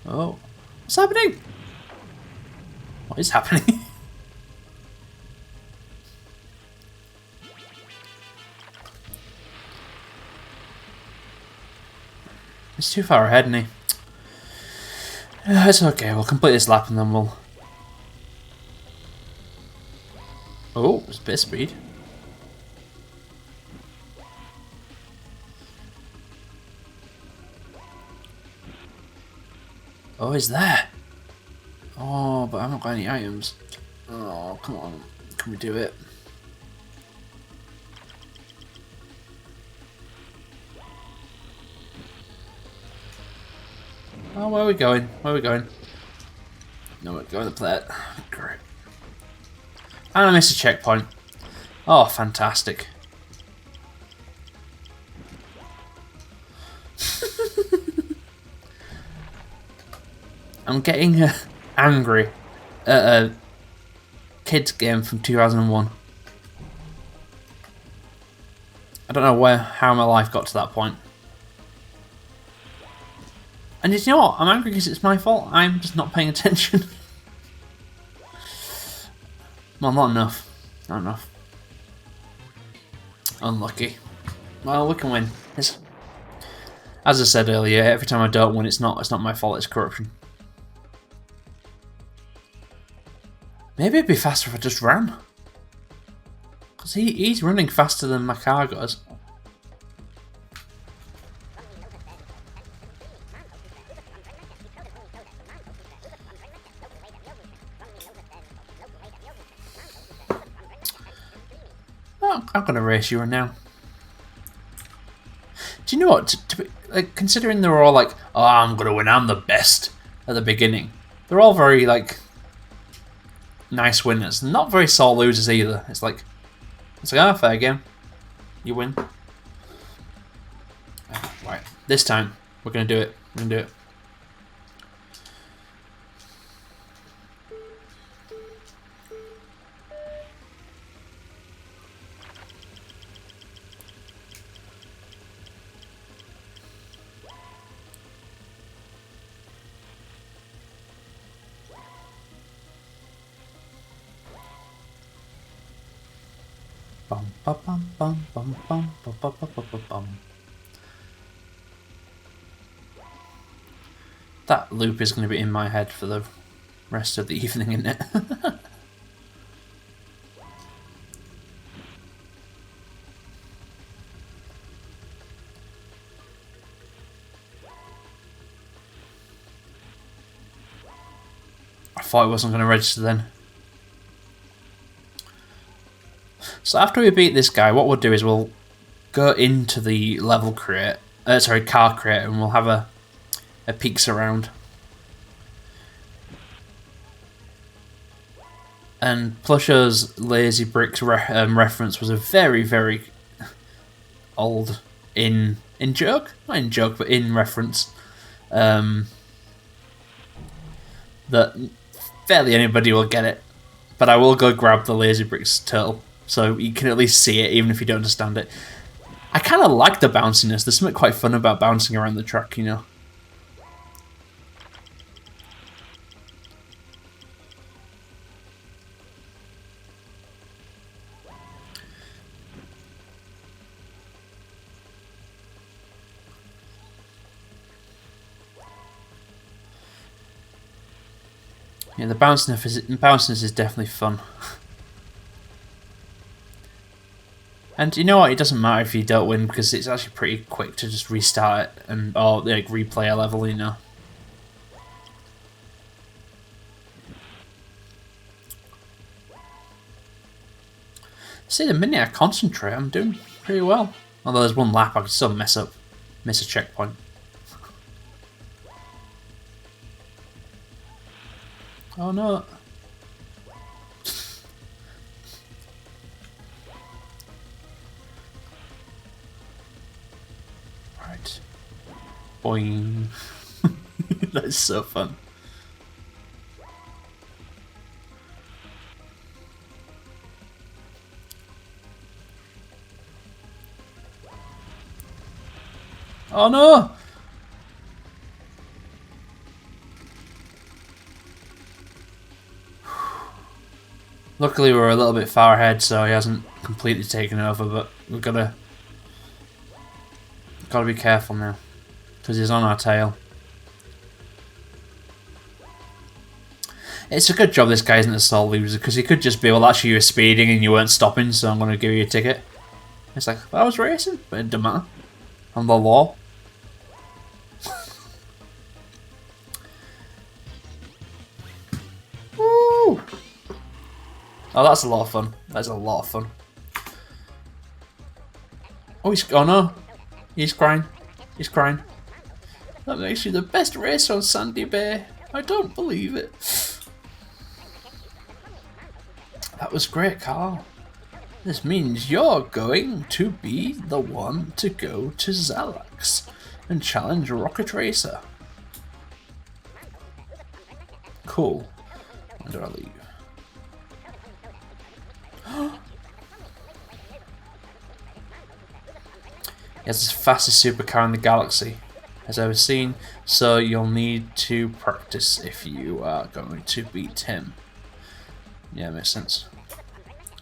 Oh, what's happening? What is happening? He's too far ahead, isn't he? It's okay, we'll complete this lap and then we'll... Oh, it's a bit of speed. Oh, he's there. Oh, but I've not got any items. Oh, come on. Can we do it? Oh, where are we going? Where are we going? No, we're going to play it. Great. And I missed a checkpoint. Oh, fantastic. I'm getting angry at a kids game from 2001. I don't know how my life got to that point. And you know what? I'm angry because it's my fault. I'm just not paying attention. Well, not enough. Not enough. Unlucky. Well, we can win. As I said earlier, every time I don't win, it's not my fault. It's corruption. Maybe it'd be faster if I just ran. Because he's running faster than my car goes. I'm going to race you now. Do you know what? Like, considering they're all like, oh, I'm going to win, I'm the best at the beginning. They're all very, like, nice winners. Not very sore losers either. It's like, fair game. You win. Right. This time, we're going to do it. We're going to do it. Bum, bum, bum, bum, bum, bum, bum, bum, bum, bum. That loop is going to be in my head for the rest of the evening, isn't it? I thought it wasn't going to register then. So after we beat this guy, what we'll do is we'll go into the level crate, car crate, and we'll have a peeks around. And Plusho's Lazy Bricks reference was a very, very old in joke, not in joke, but in reference. That fairly anybody will get it. But I will go grab the Lazy Bricks turtle, so you can at least see it, even if you don't understand it. I kind of like the bounciness. There's something quite fun about bouncing around the track, you know. Yeah, the bounciness is definitely fun. And you know what? It doesn't matter if you don't win because it's actually pretty quick to just restart it or like replay a level, you know. See, the minute I concentrate, I'm doing pretty well. Although there's one lap I could still miss a checkpoint. Oh no. Right. Boing. That's so fun. Oh no! Luckily we're a little bit far ahead, so he hasn't completely taken over, but we've gotta be careful now. Because he's on our tail. It's a good job this guy isn't a sole loser, because he could just be, well, actually you were speeding and you weren't stopping, so I'm going to give you a ticket. It's like, I was racing, but it doesn't matter. I'm the law. Woo! Oh, that's a lot of fun. That's a lot of fun. Oh no. He's crying. He's crying. That makes you the best racer on Sandy Bay. I don't believe it. That was great, Carl. This means you're going to be the one to go to Zalax and challenge Rocket Racer. Cool. When do I leave? He has the fastest supercar in the galaxy as ever seen, so you'll need to practice if you are going to beat him. Yeah, makes sense.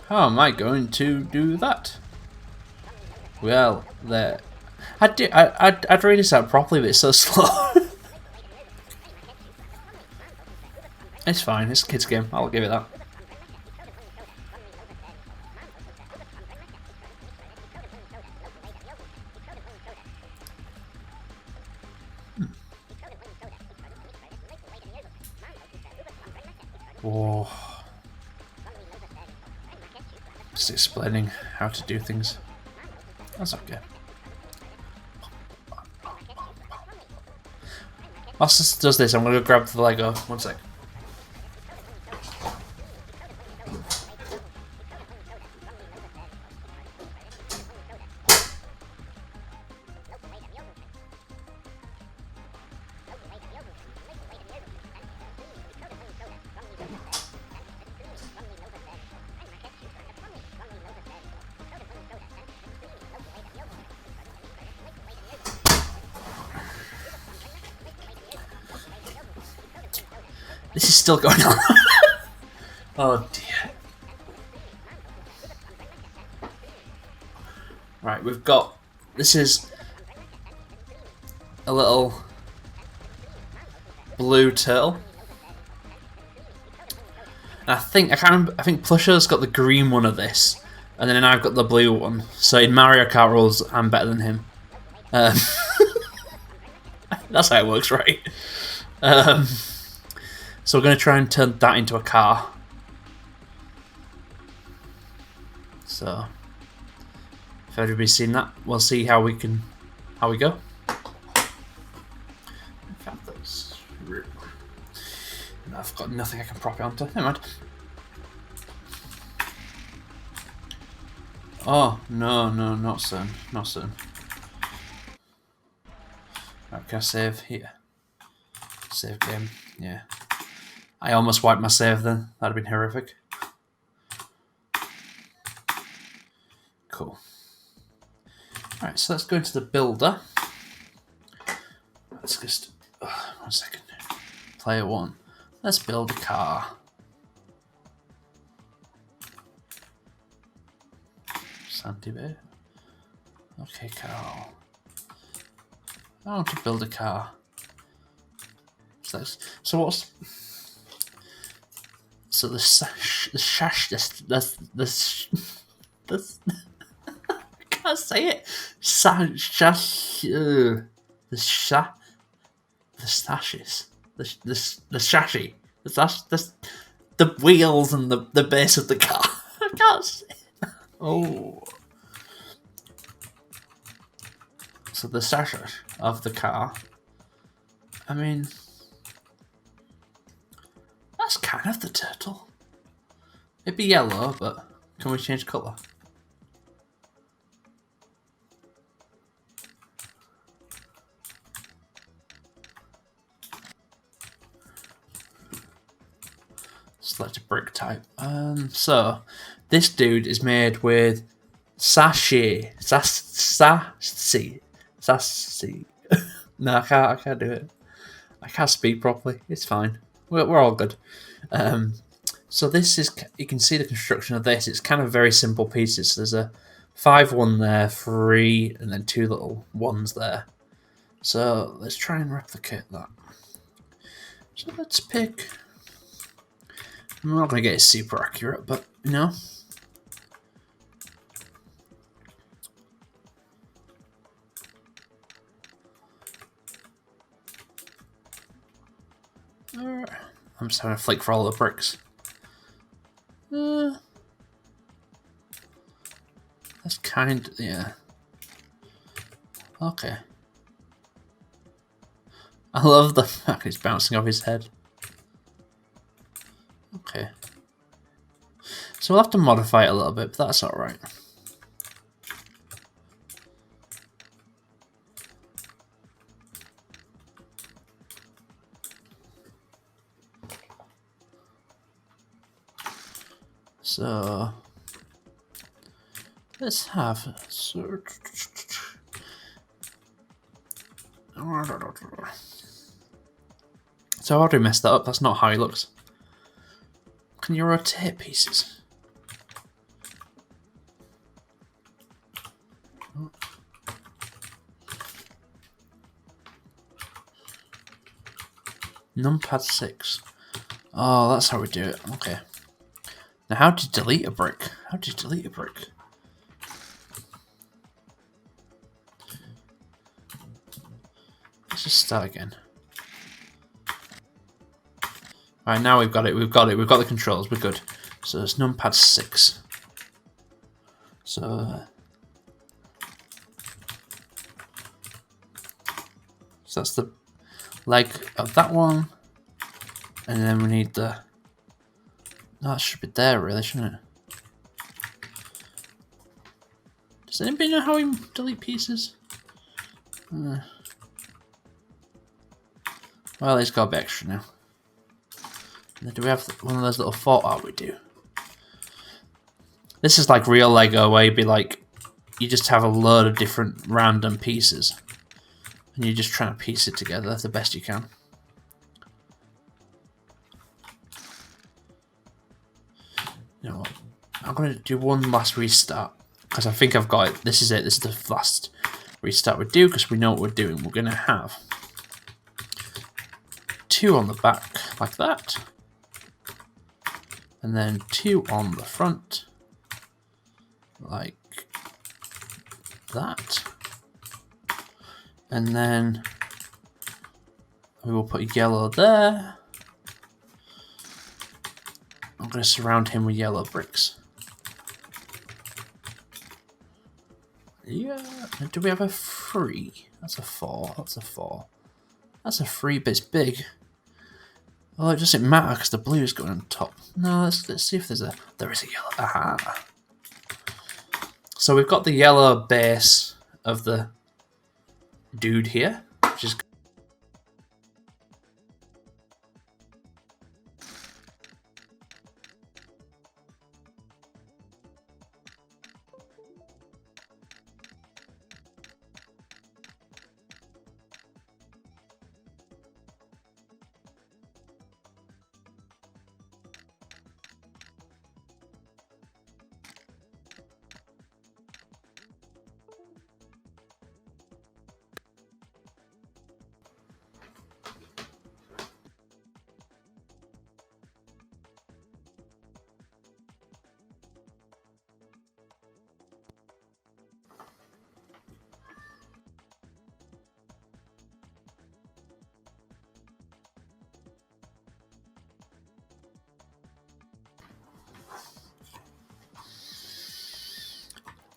How am I going to do that? Well, there. I'd read this out properly, but it's so slow. It's fine. It's a kid's game. I'll give it that. Whoa. Just explaining how to do things. That's okay. Whilst this does this, I'm going to go grab the Lego. One sec. This is still going on. Oh dear. Right, we've got. This is a little blue turtle. And I can't remember. I think Plusher's got the green one of this, and then I've got the blue one. So in Mario Kart rules, I'm better than him. That's how it works, right? So we're going to try and turn that into a car. So, if everybody's seen that, we'll see how we go. In fact, that's rude. I've got nothing I can prop it onto. Never mind. Oh, no, not soon. Not soon. Right, can I save here? Save game, yeah. I almost wiped my save then. That'd have been horrific. Cool. Alright, so let's go into the builder. Let's just... 1 second. Player 1. Let's build a car. Sandy Bay. Okay, Carl. I want to build a car. So what's... So the sash, the shash, this I can't say it. The sha, the sashes, the shashi, the wheels and the base of the car. I can't say. Oh, so the sashes of the car. I mean, that's kind of the turtle. It'd be yellow, but can we change colour? Select a brick type. So this dude is made with sashi. No, I can't do it. I can't speak properly. It's fine. We're all good. So this is, you can see the construction of this. It's kind of very simple pieces. There's a 5-1 there, 3, and then 2 little ones there. So let's try and replicate that. So let's pick. I'm not going to get it super accurate, but you know. I'm just having a flick for all the bricks. That's kind of, yeah. Okay. I love the fact he's bouncing off his head. Okay. So we'll have to modify it a little bit, but that's alright. So let's have So how do we mess that up? That's not how he looks. Can you rotate pieces? Numpad 6. Oh, that's how we do it. Okay. Now, how to delete a brick? How do you delete a brick? Let's just start again. Alright, now we've got it. We've got the controls. We're good. So it's numpad 6. So that's the leg of that one. And then we need the... No, that should be there, really, shouldn't it? Does anybody know how we delete pieces? Well, he's got a bit extra now. Do we have one of those little we do. This is like real Lego, where you'd be like, you just have a load of different random pieces, and you're just trying to piece it together the best you can. You know what? I'm going to do one last restart, because I think I've got it. This is it. This is the last restart we do, because we know what we're doing. We're going to have 2 on the back, like that. And then 2 on the front, like that. And then we will put yellow there. I'm going to surround him with yellow bricks. Yeah. Do we have a 3? That's a 4. That's a 4. That's a 3, but it's big. Well, it doesn't matter because the blue is going on top. No, let's see if there is a yellow. Aha. So we've got the yellow base of the dude here, which is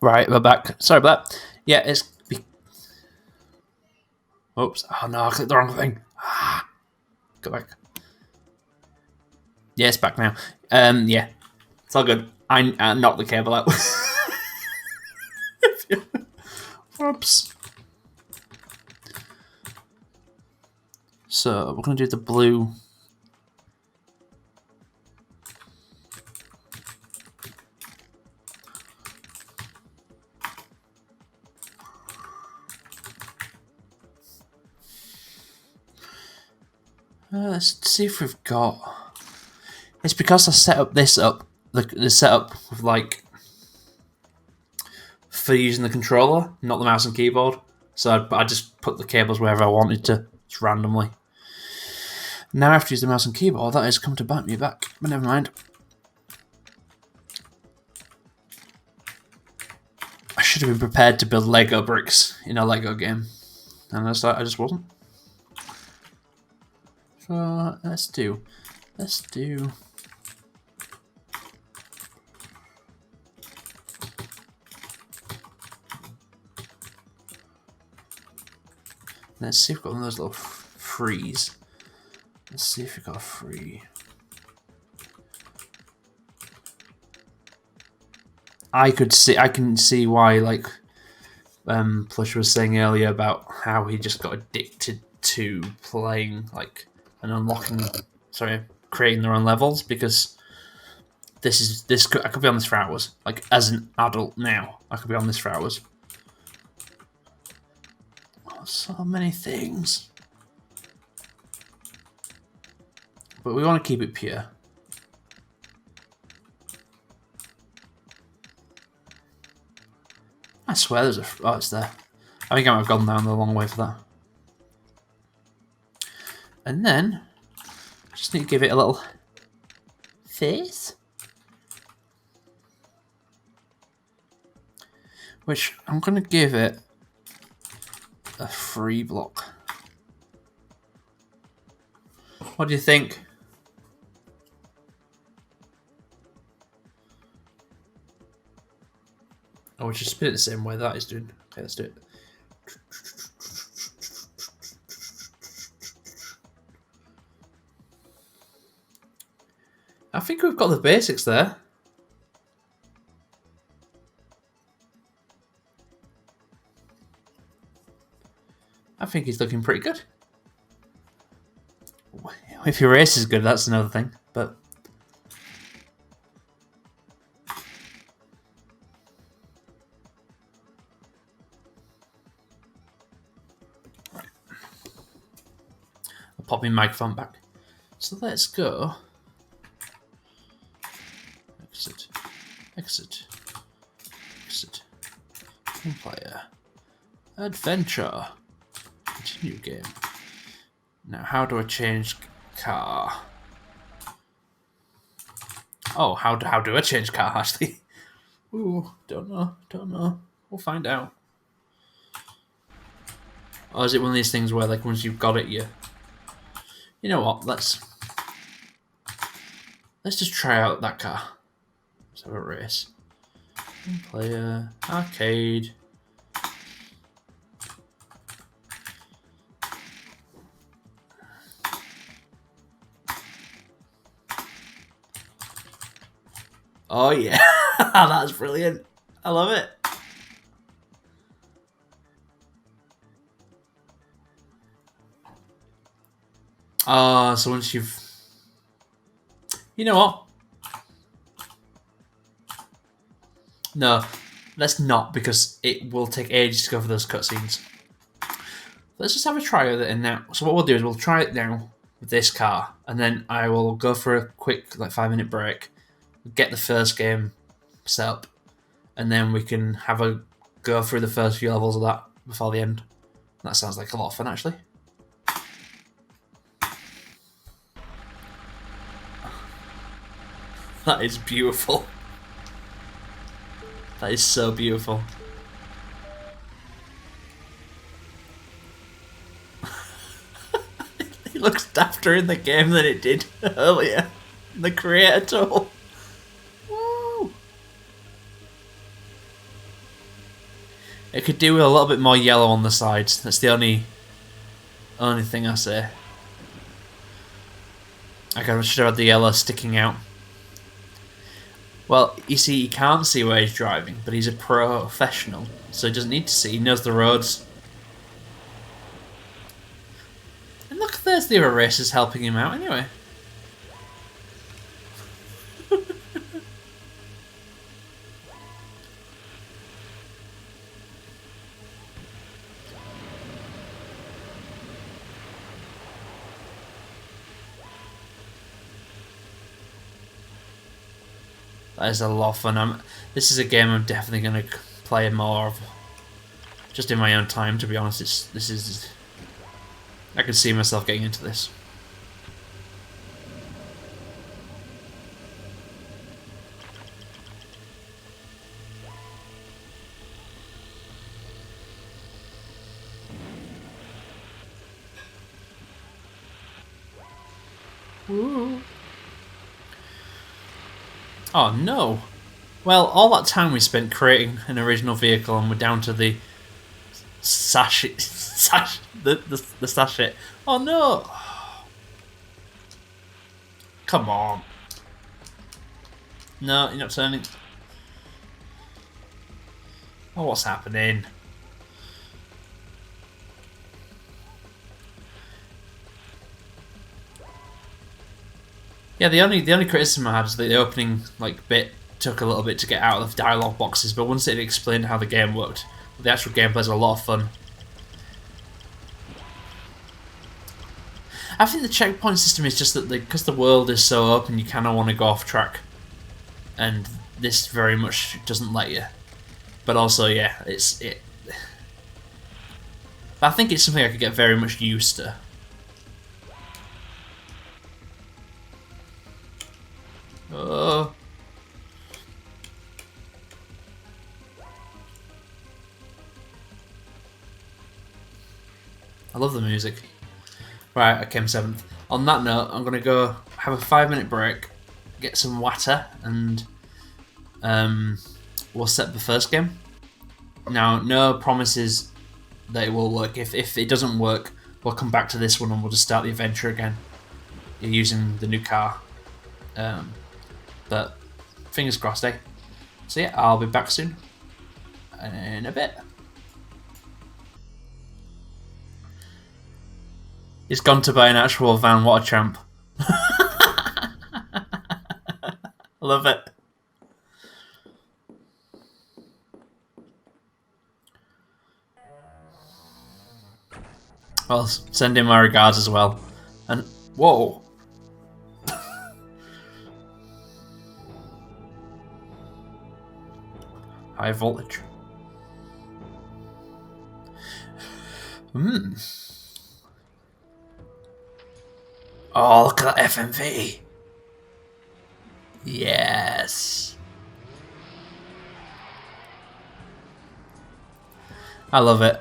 Right, we're back. Sorry about that. Yeah, it's... Oops. Oh no, I clicked the wrong thing. Go back. Yeah, it's back now. Yeah. It's all good. I knocked the cable out. Oops. So, we're going to do the blue... let's see if we've got... It's because I set up this up, the setup with like for using the controller, not the mouse and keyboard. So I just put the cables wherever I wanted to, just randomly. Now I have to use the mouse and keyboard. That has come to bite me back, but never mind. I should have been prepared to build Lego bricks in a Lego game, and I just wasn't. So let's do. Let's see if we've got one of those little frees. Let's see if we've got a free. I can see why, like, Plush was saying earlier about how he just got addicted to playing, like, and creating their own levels, because I could be on this for hours. Like, as an adult now, I could be on this for hours. Oh, so many things. But we want to keep it pure. I swear there's oh, it's there. I think I might have gone down the long way for that. And then, just need to give it a little face. Which, I'm going to give it a free block. What do you think? Oh, we should spin it the same way that is doing. Okay, let's do it. I think we've got the basics there. I think he's looking pretty good. If your race is good, that's another thing, but... I'll pop my microphone back. So let's go... Exit. Player. Adventure. Continue game. Now, how do I change car? Oh, how do I change car, actually? Ooh, don't know. We'll find out. Or is it one of these things where, like, once you've got it, you know what? Let's just try out that car. Let's have a race. Player, arcade. Oh yeah, that's brilliant. I love it. So once you've... You know what? No, let's not, because it will take ages to go for those cutscenes. Let's just have a try with it in now. So what we'll do is we'll try it now with this car, and then I will go for a quick, like, 5-minute break, get the first game set up, and then we can have a go through the first few levels of that before the end. That sounds like a lot of fun, actually. That is beautiful. That is so beautiful. It looks dafter in the game than it did earlier. The creator tool. Woo! could do with a little bit more yellow on the sides. That's the only thing I say. I should have had the yellow sticking out. Well, you see, he can't see where he's driving, but he's a professional, so he doesn't need to see. He knows the roads. And look, there's the other racers helping him out anyway. That is a lot of fun. This is a game I'm definitely going to play more of, just in my own time. To be honest, this is. I can see myself getting into this. Ooh. Oh no! Well, all that time we spent creating an original vehicle, and we're down to the the sachet. Oh no! Come on! No, you're not turning. Oh, what's happening? Yeah, the only criticism I had is that the opening bit took a little bit to get out of the dialogue boxes, but once it explained how the game worked, the actual gameplay's a lot of fun. I think the checkpoint system is just that because the world is so open, you kind of want to go off track, and this very much doesn't let you. But also, yeah, it. I think it's something I could get very much used to. Oh. I love the music. Right, I came 7th. On that note, I'm going to go have a 5-minute break, get some water, and we'll set the first game. Now, no promises that it will work. If it doesn't work, we'll come back to this one and we'll just start the adventure again using the new car. But fingers crossed, eh? So yeah, I'll be back soon. In a bit. He's gone to buy an actual van. What a champ. I love it. Well, send him my regards as well. And whoa. High voltage. Oh, look at that FMV. Yes. I love it.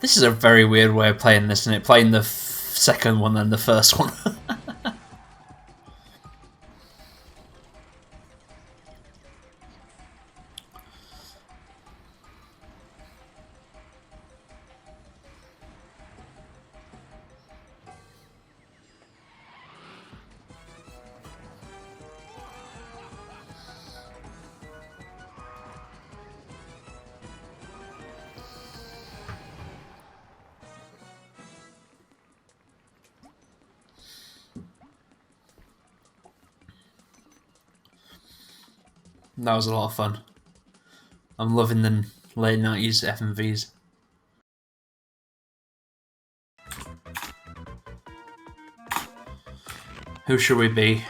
This is a very weird way of playing this, isn't it? Playing the second one than the first one. That was a lot of fun. I'm loving the late 90s FMVs. Who should we be?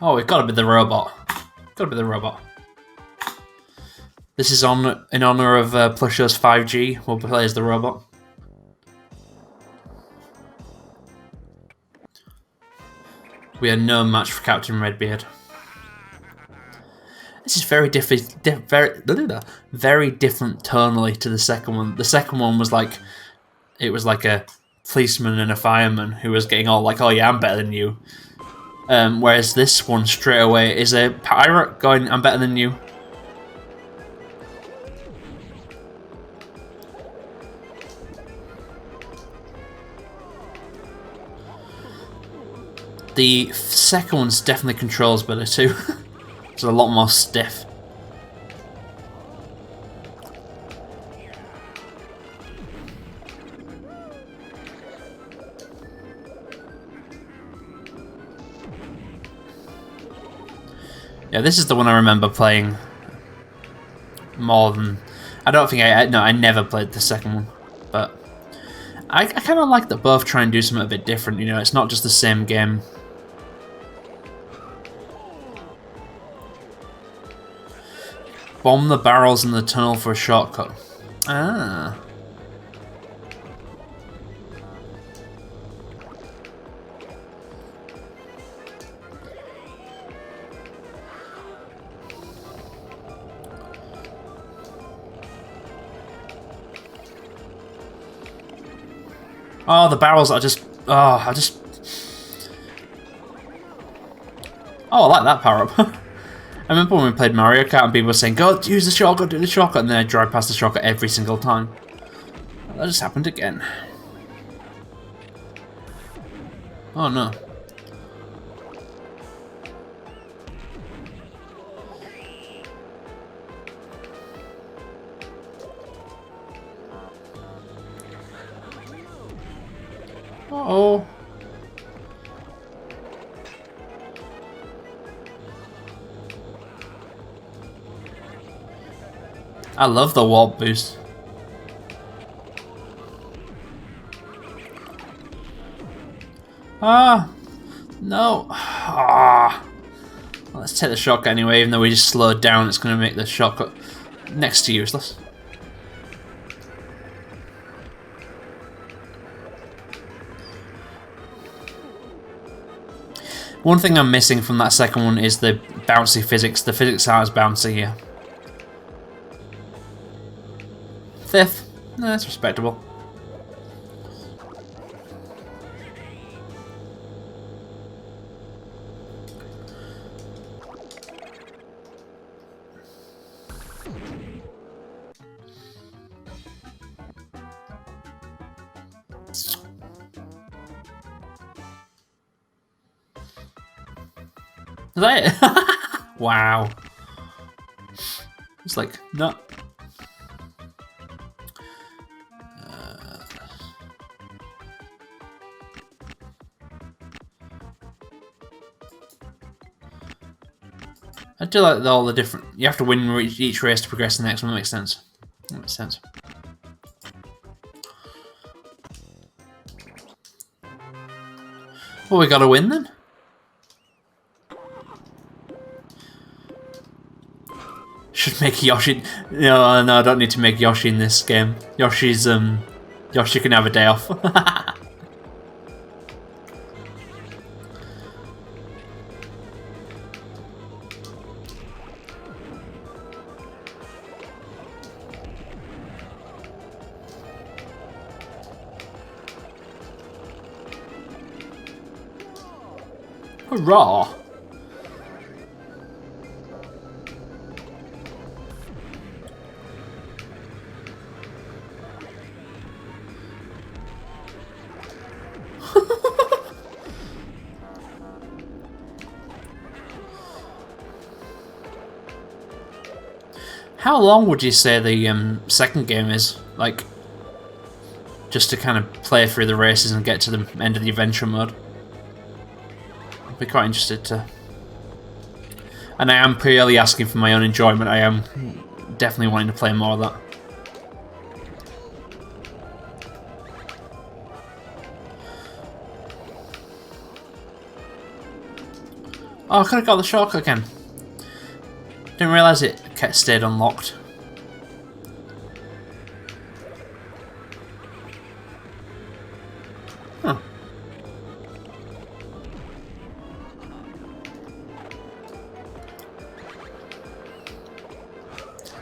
Oh, it's gotta be the robot. Gotta be the robot. This is in honor of Plusho's 5G. We'll play as the robot. We are no match for Captain Redbeard. This is very different, very different tonally to the second one. The second one was like, it was like a policeman and a fireman who was getting all like, "Oh yeah, I'm better than you." Whereas this one straight away is a pirate going, "I'm better than you." The second one's definitely controls better too. It's a lot more stiff. Yeah, this is the one I remember playing more than... I don't think I never played the second one, but I kind of like that both try and do something a bit different, you know, it's not just the same game. Bomb the barrels in the tunnel for a shortcut. Ah. Oh, the barrels are just... Oh, I like that power-up. I remember when we played Mario Kart and people were saying, "Go, use the shortcut, do the shortcut," and then I drive past the shortcut every single time. That just happened again. Oh no. Uh-oh. I love the warp boost. Ah, no. Ah. Well, let's take the shortcut anyway, even though we just slowed down, it's going to make the shortcut next to useless. One thing I'm missing from that second one is the bouncy physics. The physics aren't as bouncy here. Fifth. That's respectable. Is that it? Wow. It's like, no. I do like all the different... You have to win each race to progress to the next one. That makes sense. That makes sense. Well, we got to win then. Should make Yoshi... No, I don't need to make Yoshi in this game. Yoshi's, Yoshi can have a day off. Hurrah! How long would you say the second game is? Like, just to kind of play through the races and get to the end of the adventure mode? I'd be quite interested to... And I am purely asking for my own enjoyment. I am definitely wanting to play more of that. Oh, I could have got the shortcut again. Didn't realise it stayed unlocked. Huh.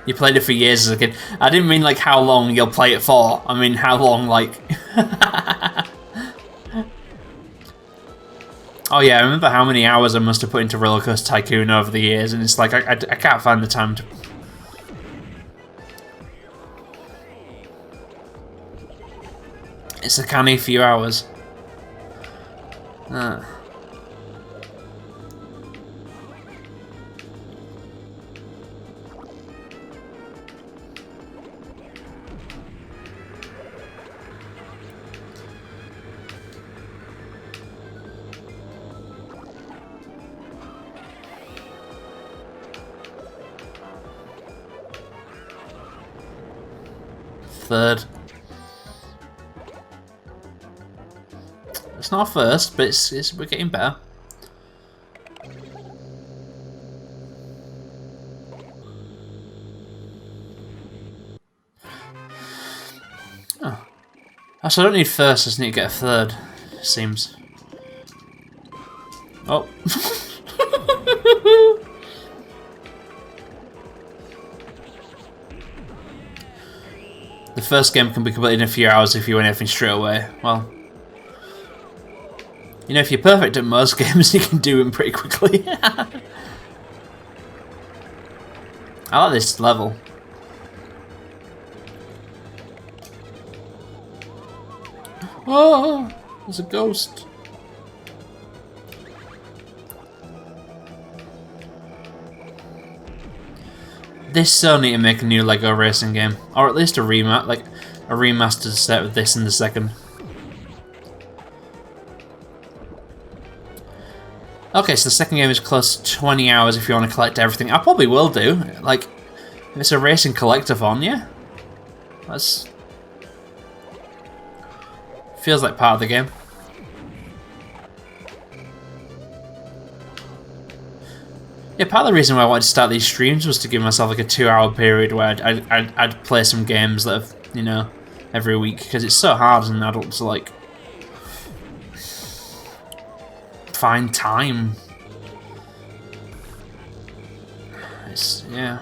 You played it for years as a kid. I didn't mean like how long you'll play it for. I mean how long like... Oh yeah, I remember how many hours I must have put into Roller Coaster Tycoon over the years, and it's like I can't find the time to... It's a canny few hours. Third. It's not first, but we're getting better. Oh. So I don't need first, I just need to get a third, it seems. Oh. The first game can be completed in a few hours if you win everything straight away. Well, you know, if you're perfect at most games, you can do them pretty quickly. I like this level. Oh, there's a ghost. They still need to make a new Lego racing game, or at least a remastered set of this in the second. Okay, so the second game is close to 20 hours if you want to collect everything. I probably will do. Like, if it's a racing collectathon, yeah. That's... feels like part of the game. Yeah, part of the reason why I wanted to start these streams was to give myself like a 2-hour period where I'd play some games that have, you know, every week, because it's so hard as an adult to like find time. Yeah.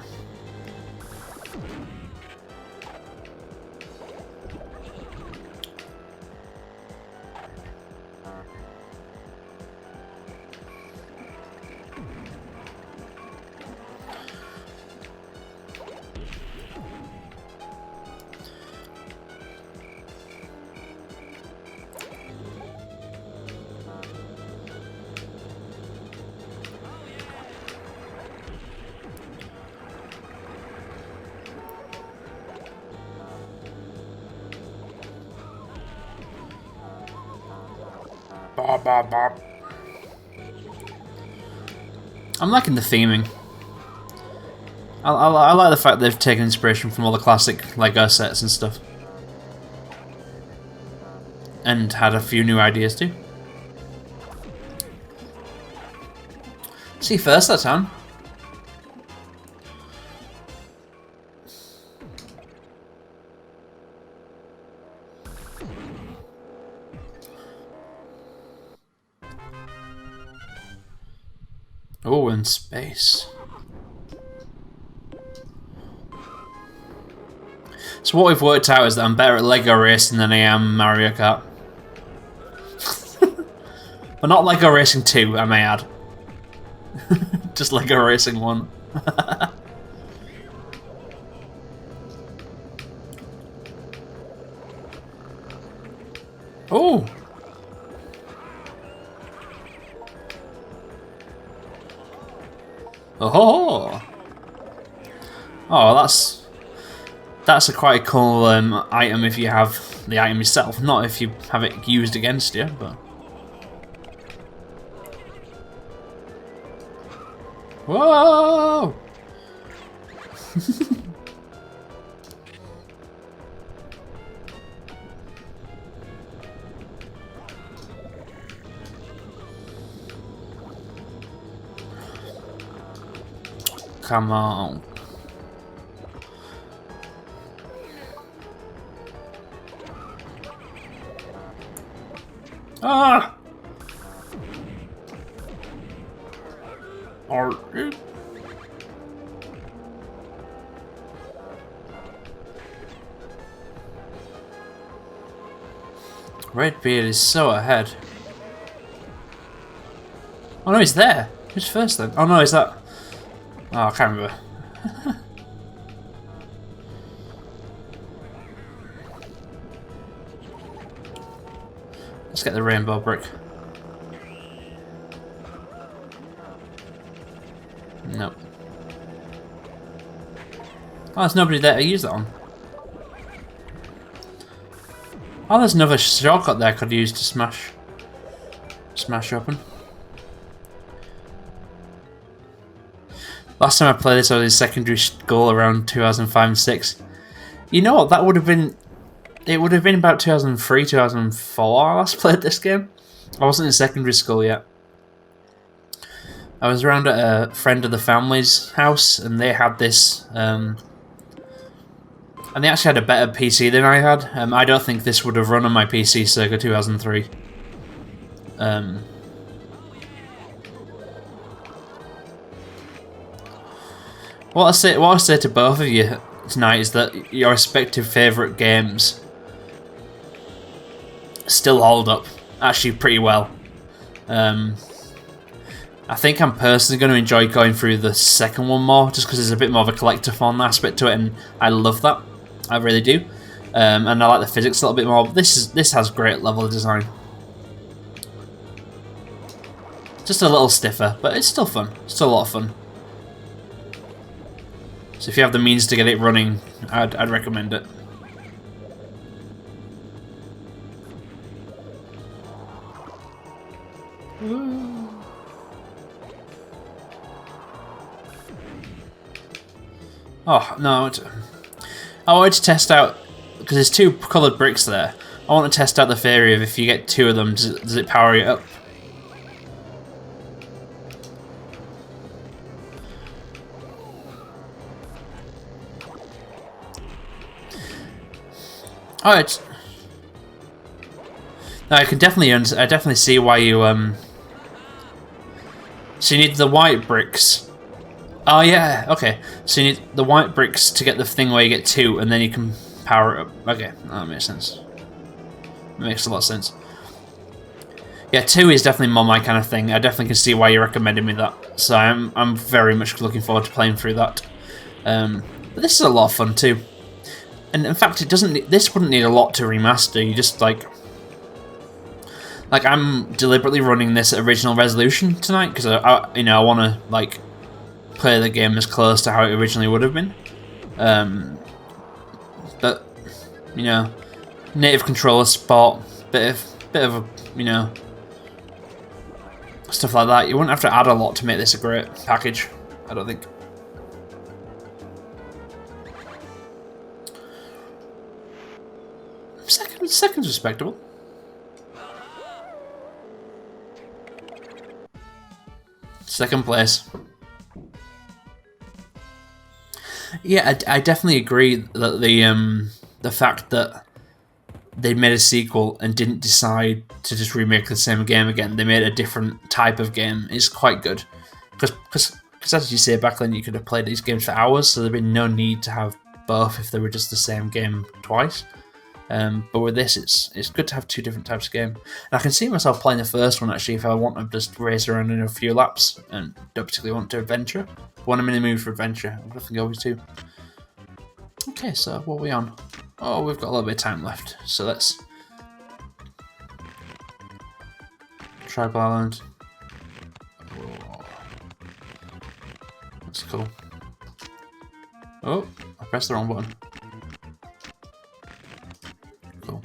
I'm liking the theming. I like the fact they've taken inspiration from all the classic Lego sets and stuff. And had a few new ideas too. See first that time. Oh, in space. So what we've worked out is that I'm better at Lego Racing than I am Mario Kart. But not Lego Racing 2, I may add. Just Lego Racing 1. Oh! Oh! Oh, that's a quite cool item if you have the item yourself, not if you have it used against you, but... Whoa! Come on. Ah! Redbeard is so ahead. Oh no, he's there. Who's first then? Oh no, is that... Oh, I can't remember. Let's get the rainbow brick. Nope. Oh, there's nobody there to use that on. Oh, there's another shortcut there I could use to smash open. Last time I played this, I was in secondary school around 2005 and 6. You know what? That would have been... It would have been about 2003, 2004 I last played this game. I wasn't in secondary school yet. I was around at a friend of the family's house, and they had this... and they actually had a better PC than I had. I don't think this would have run on my PC circa 2003. What I say to both of you tonight is that your respective favourite games still hold up actually pretty well. I think I'm personally going to enjoy going through the second one more, just because there's a bit more of a collectathon aspect to it, and I love that. I really do. And I like the physics a little bit more, but this has great level design. Just a little stiffer, but it's still fun. Still a lot of fun. So if you have the means to get it running, I'd recommend it. Oh, no. I wanted to test out, because there's two coloured bricks there. I want to test out the theory of if you get two of them, does it power you up? Oh, it's... No, I definitely see why you, So you need the white bricks. Oh, yeah, okay. So you need the white bricks to get the thing where you get two, and then you can power it up. Okay, that makes sense. It makes a lot of sense. Yeah, 2 is definitely more my kind of thing. I definitely can see why you're recommending me that. So I'm very much looking forward to playing through that. But this is a lot of fun too. And in fact, this wouldn't need a lot to remaster. You just like I'm deliberately running this at original resolution tonight because I want to like play the game as close to how it originally would have been. But you know, native controller support, bit of a, you know, stuff like that. You wouldn't have to add a lot to make this a great package, I don't think. Second's respectable. Second place. Yeah, I definitely agree that the fact that they made a sequel and didn't decide to just remake the same game again, they made a different type of game, is quite good. Because as you say, back then you could have played these games for hours, so there'd be no need to have both if they were just the same game twice. But with this, it's good to have two different types of game. And I can see myself playing the first one actually if I want to just race around in a few laps and don't particularly want to adventure. When I'm in the mood for adventure, I'll definitely go with 2. Okay, so what are we on? Oh, we've got a little bit of time left, so let's... Tribal Island. Oh. That's cool. Oh, I pressed the wrong button. Cool.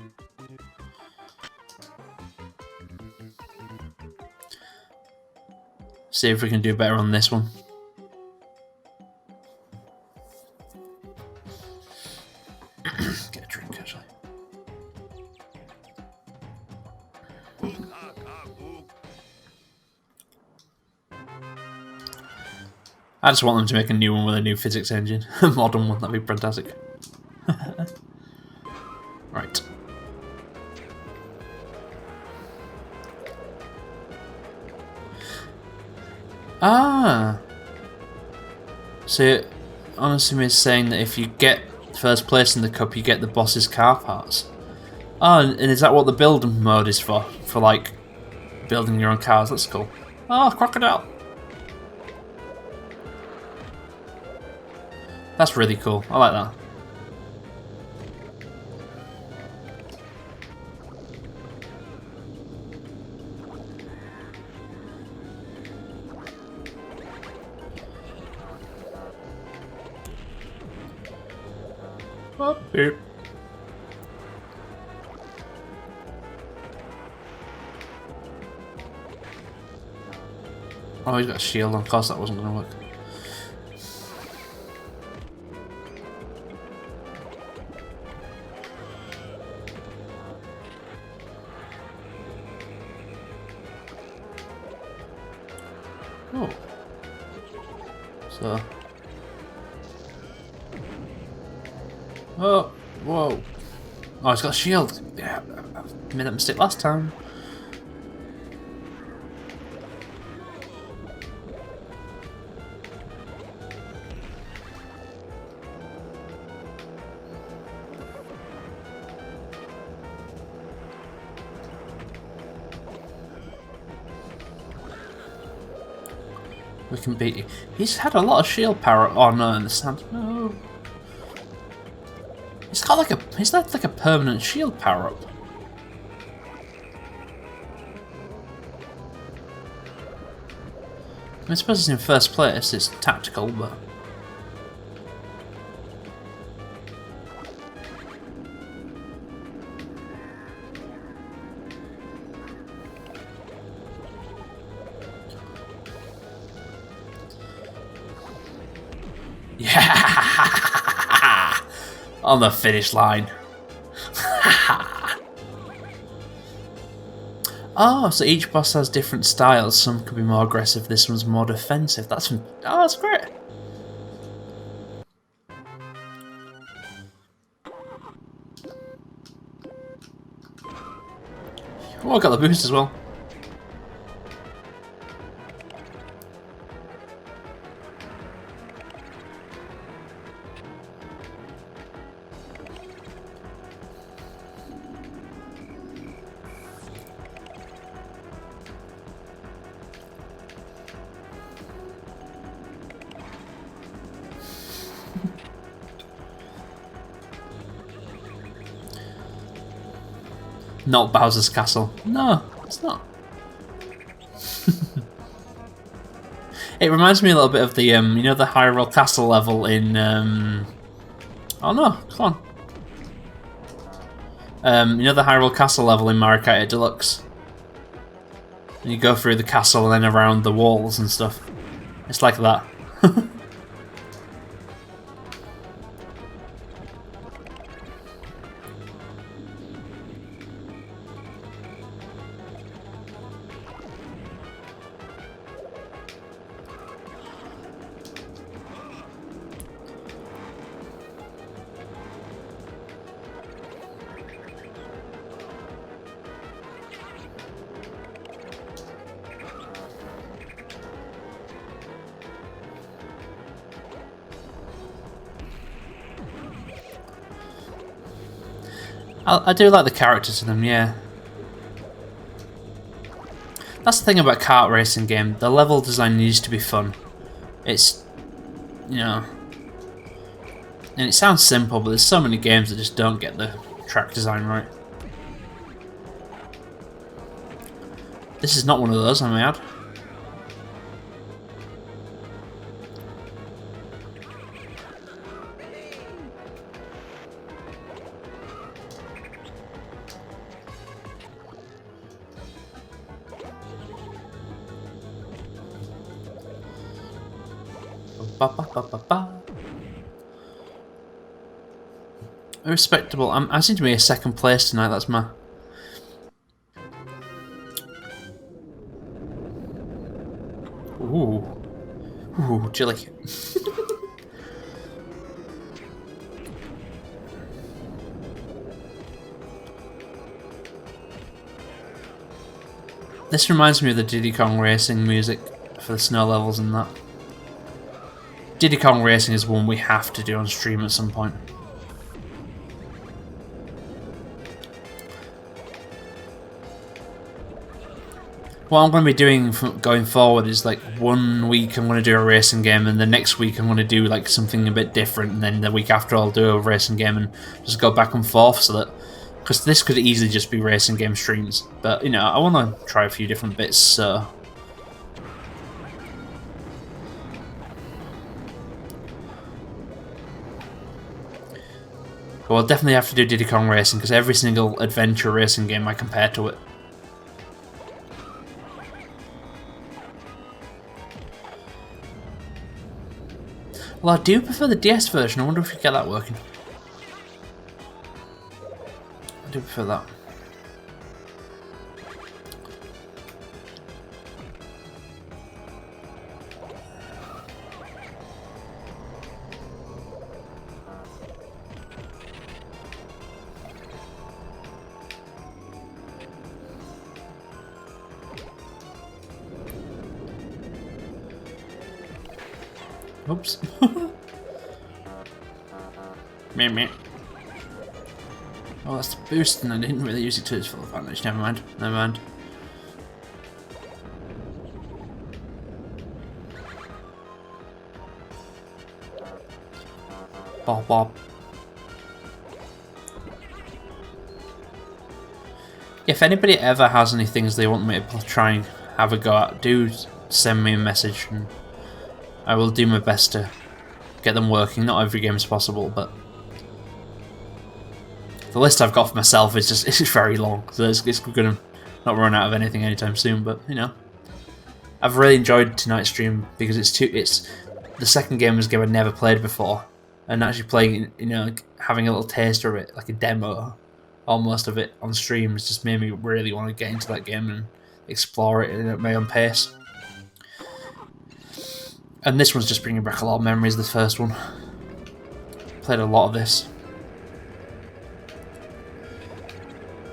See if we can do better on this one. Get a drink, actually. I just want them to make a new one with a new physics engine. A modern one, that'd be fantastic. Right. Ah! So, Honestly is saying that if you get first place in the cup, you get the boss's car parts. Oh, and is that what the build mode is for? For like building your own cars? That's cool. Oh, crocodile. That's really cool. I like that. Oh, beep. Oh, he's got a shield on. Of course, that wasn't going to work. Oh. So. Oh, whoa. Oh, he's got a shield. Yeah, I made that mistake last time. We can beat you. He's had a lot of shield power. Oh no, in the sand. No. He's got like a. He's got like a permanent shield power up. I suppose he's in first place. It's tactical, but. Yeah! On the finish line. Oh, so each boss has different styles. Some could be more aggressive, this one's more defensive. That's great. Oh, I got the boost as well. Not Bowser's Castle. No, it's not. It reminds me a little bit of the, you know, the Hyrule Castle level in, oh no, come on. You know the Hyrule Castle level in Mario Kart 8 Deluxe? And you go through the castle and then around the walls and stuff. It's like that. I do like the characters in them, yeah. That's the thing about kart racing game. The level design needs to be fun. It's, you know, and it sounds simple, but there's so many games that just don't get the track design right. This is not one of those, I may add. Ba, ba, ba, ba, ba. Respectable. I seem to be a second place tonight. That's my. Ooh, chilly. This reminds me of the Diddy Kong Racing music for the snow levels and that. Diddy Kong Racing is one we have to do on stream at some point. what I'm going to be doing going forward is like 1 week I'm going to do a racing game, and the next week I'm going to do like something a bit different, and then the week after I'll do a racing game and just go back and forth, so that because this could easily just be racing game streams, but you know I want to try a few different bits. So we'll definitely have to do Diddy Kong Racing because every single adventure racing game I compare to it. Well, I do prefer the DS version. I wonder if we get that working. I do prefer that. Oops. Meh. Oh, that's the boost, and I didn't really use it to its full advantage. Never mind. Never mind. Bob. If anybody ever has any things they want me to try and have a go at, do send me a message, and I will do my best to get them working. Not every game is possible, but the list I've got for myself is just it's very long, so it's gonna not run out of anything anytime soon. But you know, I've really enjoyed tonight's stream because it's the second game was a game I'd never played before, and actually playing, you know, having a little taster of it, like a demo almost of it on stream, has just made me really want to get into that game and explore it at my own pace. And this one's just bringing back a lot of memories. The first one, played a lot of this.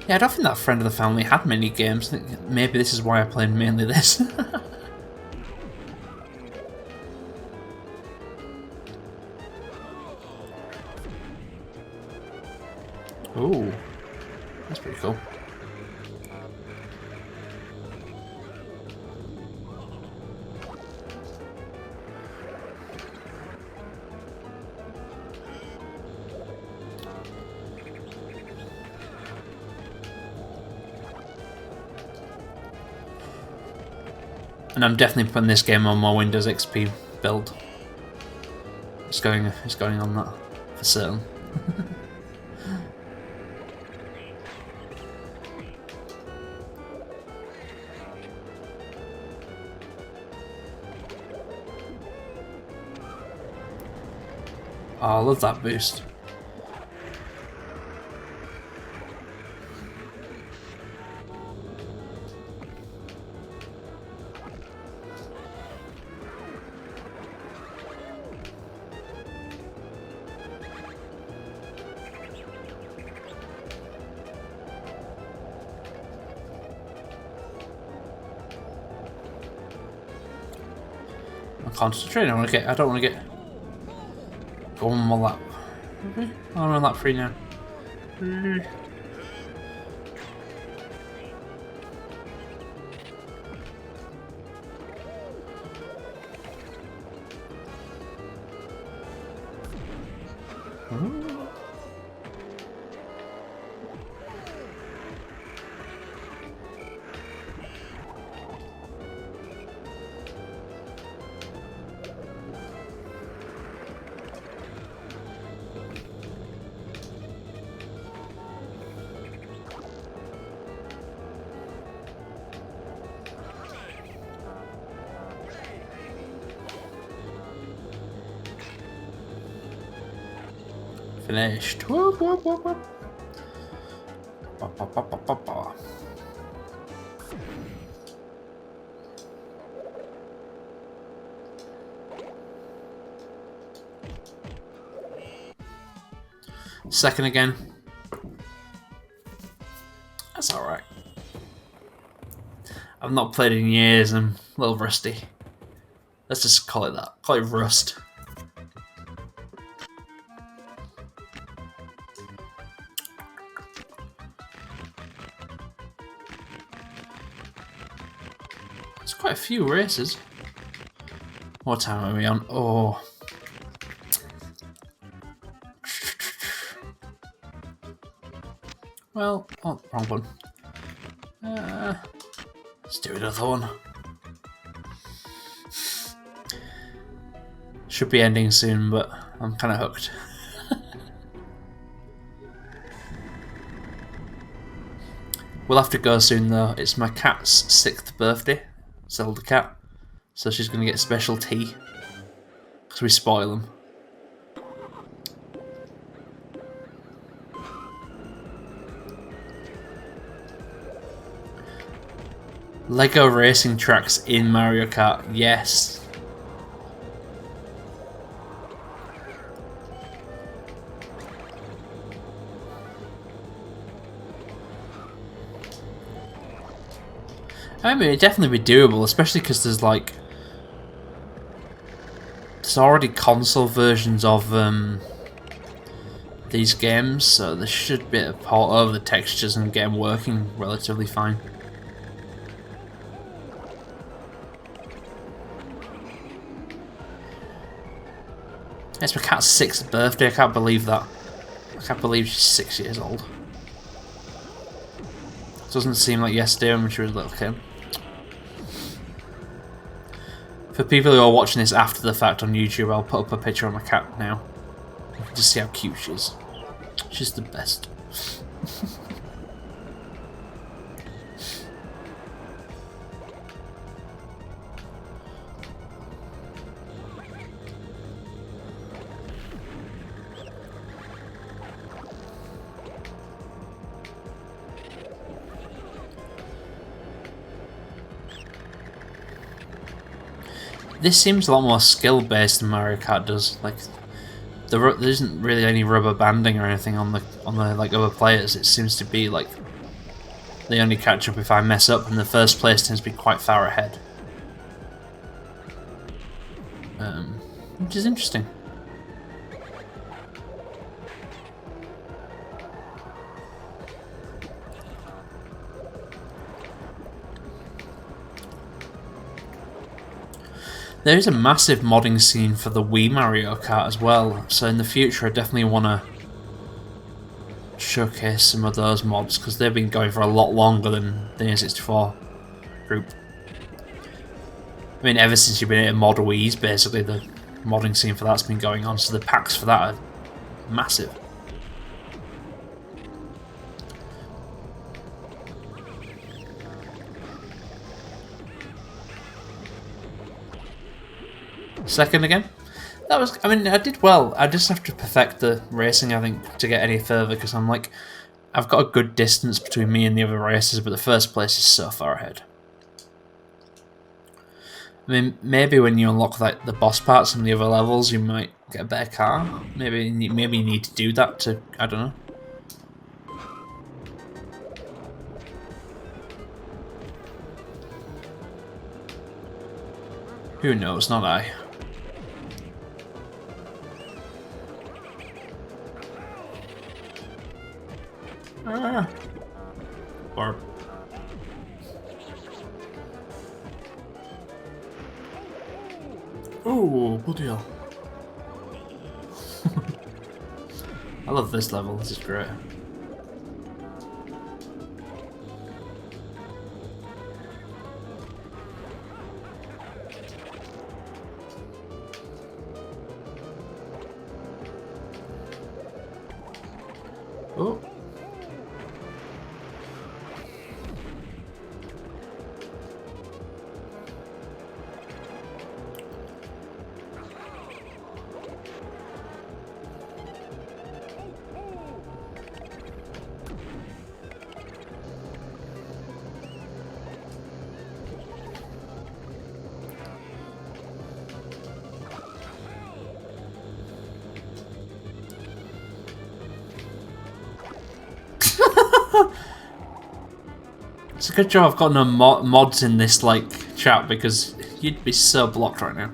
Yeah, I don't think that Friend of the Family had many games. I think maybe this is why I played mainly this. Ooh, that's pretty cool. And I'm definitely putting this game on my Windows XP build. It's going on that for certain. Oh, I love that boost. I'm concentrating. I don't want to get go on my lap. Okay. I'm on lap 3 now. Finished. Whoop, whoop, whoop, whoop. Ba, ba, ba, ba, ba, ba. Second again. That's alright. I've not played in years and I'm a little rusty. Let's just call it that. Call it rust. It's quite a few races. What time are we on? Oh. Well, oh, wrong one. Let's do another one. Should be ending soon, but I'm kind of hooked. We'll have to go soon though. It's my cat's 6th birthday, Zelda cat. So she's going to get special tea. Because we spoil them. Lego racing tracks in Mario Kart, yes. I mean, it'd definitely be doable, especially because there's like... There's already console versions of these games, so there should be a port over the textures and get them working relatively fine. It's my cat's 6th birthday, I can't believe that. I can't believe she's 6 years old. Doesn't seem like yesterday when she was a little kid. For people who are watching this after the fact on YouTube, I'll put up a picture of my cat now. You can just see how cute she is. She's the best. This seems a lot more skill based than Mario Kart does. Like, there isn't really any rubber banding or anything on the like other players. It seems to be like they only catch up if I mess up, and the first place tends to be quite far ahead, which is interesting. There is a massive modding scene for the Wii Mario Kart as well, so in the future I definitely want to showcase some of those mods, because they've been going for a lot longer than the N64 group. I mean, ever since you've been able to mod Wii's, basically, the modding scene for that's been going on, so the packs for that are massive. Second again. That was, I mean, I did well. I just have to perfect the racing, I think, to get any further, because I'm like, I've got a good distance between me and the other racers, but the first place is so far ahead. I mean, maybe when you unlock like the boss parts and the other levels, you might get a better car. Maybe you need to do that to, I don't know. Who knows? Not I. Ah. Or. Oh, bloody hell. I love this level, this is great. Oh. It's a good job I've got no mods in this like chat, because you'd be so blocked right now.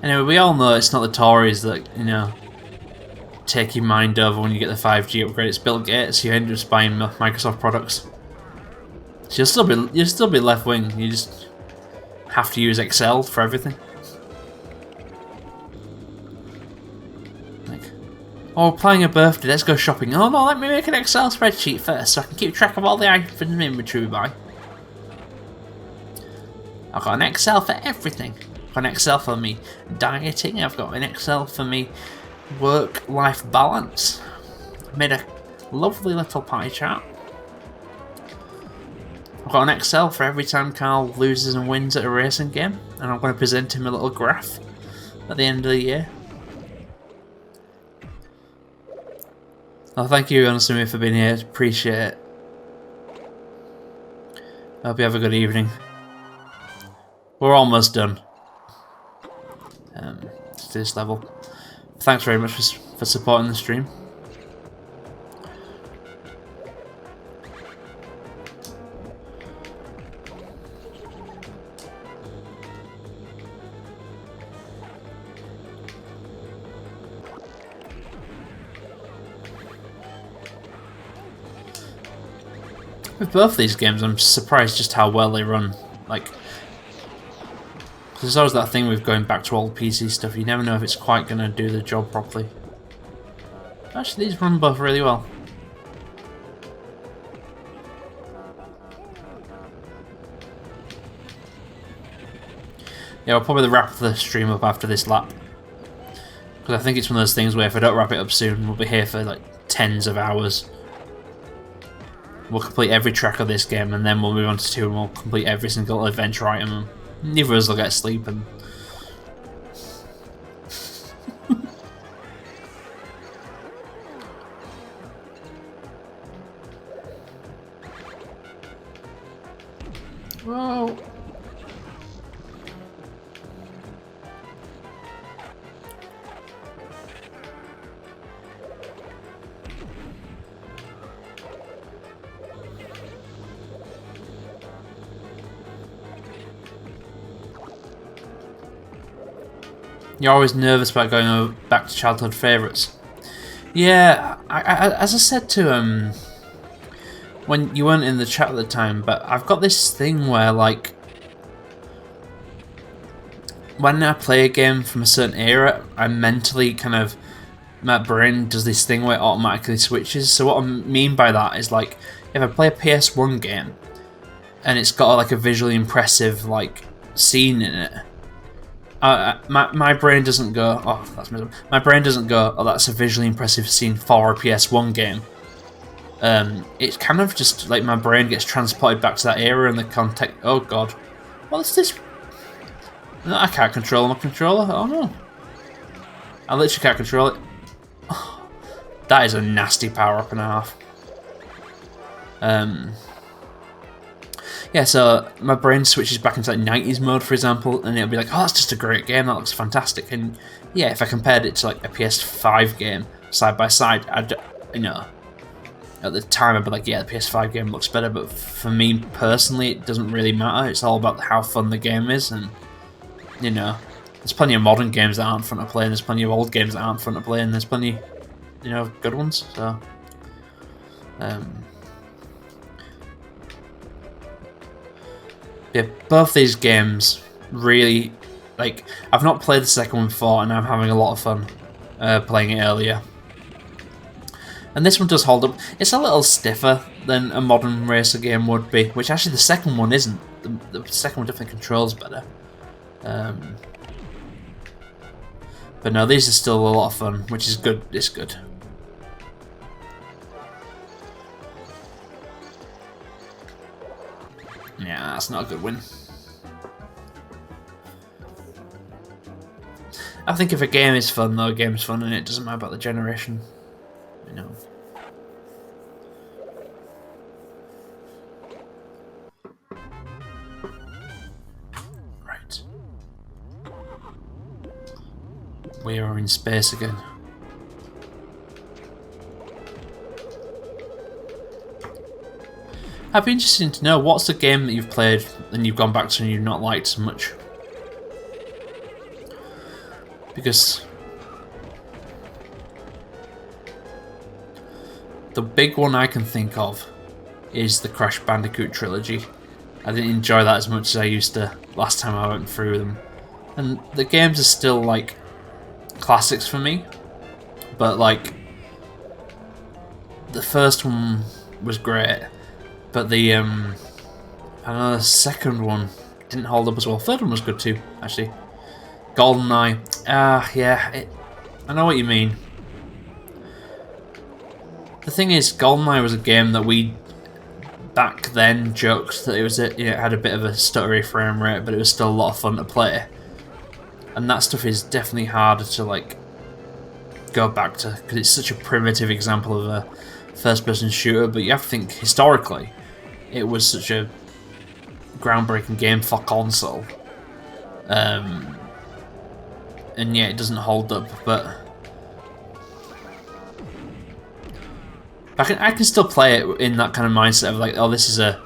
Anyway, we all know it's not the Tories that, you know, take your mind over when you get the 5G upgrade. It's Bill Gates. You end up just buying Microsoft products. So you'll still be left wing. You just have to use Excel for everything. Like, oh, we're planning a birthday. Let's go shopping. Oh no, let me make an Excel spreadsheet first so I can keep track of all the items in inventory we buy. I've got an Excel for everything. I've got an Excel for me dieting. I've got an Excel for me work-life balance. I made a lovely little pie chart. I've got an Excel for every time Carl loses and wins at a racing game, and I'm going to present him a little graph at the end of the year. Well, thank you, honestly, for being here. Appreciate it. I hope you have a good evening. We're almost done. To this level. Thanks very much for supporting the stream. With both these games, I'm surprised just how well they run. Like, there's always that thing with going back to old PC stuff. You never know if it's quite going to do the job properly. Actually, these run both really well. Yeah, I'll probably wrap the stream up after this lap. Because I think it's one of those things where if I don't wrap it up soon, we'll be here for like tens of hours. We'll complete every track of this game, and then we'll move on to 2 and we'll complete every single adventure item. Neither of us will get sleep. And whoa. You're always nervous about going back to childhood favourites. Yeah, as I said to when you weren't in the chat at the time, but I've got this thing where, like, when I play a game from a certain era, I mentally kind of, my brain does this thing where it automatically switches. So what I mean by that is, like, if I play a PS1 game and it's got like a visually impressive like scene in it, my brain doesn't go, oh, that's miserable. My brain doesn't go, oh, that's a visually impressive scene for a PS1 game. It's kind of just like my brain gets transported back to that era and the context. Oh god, what's this? No, I can't control my controller. Oh no, I literally can't control it. Oh, that is a nasty power up and a half. Yeah, so my brain switches back into like 90s mode, for example, and it'll be like, oh, that's just a great game, that looks fantastic. And yeah, if I compared it to like a PS5 game side by side, you know, at the time I'd be like, yeah, the PS5 game looks better, but for me personally, it doesn't really matter. It's all about how fun the game is, and, you know, there's plenty of modern games that aren't fun to play, and there's plenty of old games that aren't fun to play, and there's plenty, you know, good ones, so... yeah, both these games really, like, I've not played the second one before, and I'm having a lot of fun playing it earlier. And this one does hold up. It's a little stiffer than a modern racer game would be, which actually the second one isn't. The second one definitely controls better. But no, these are still a lot of fun, which is good. It's good. Yeah, that's not a good win. I think if a game is fun, though, a game's fun, and it doesn't matter about the generation. You know. Right. We are in space again. I'd be interested to know, what's the game that you've played and you've gone back to and you've not liked so much? because the big one I can think of is the Crash Bandicoot trilogy. I didn't enjoy that as much as I used to last time I went through them. And the games are still, like, classics for me. But, like, the first one was great. But the, I know the second one didn't hold up as well. Third one was good too, actually. GoldenEye. I know what you mean. The thing is, GoldenEye was a game that we back then joked that it had a bit of a stuttery frame rate, but it was still a lot of fun to play. And that stuff is definitely harder to like go back to because it's such a primitive example of a first-person shooter. But you have to think historically, it was such a groundbreaking game for console. And yeah, it doesn't hold up, but I can still play it in that kind of mindset of like, oh, this is a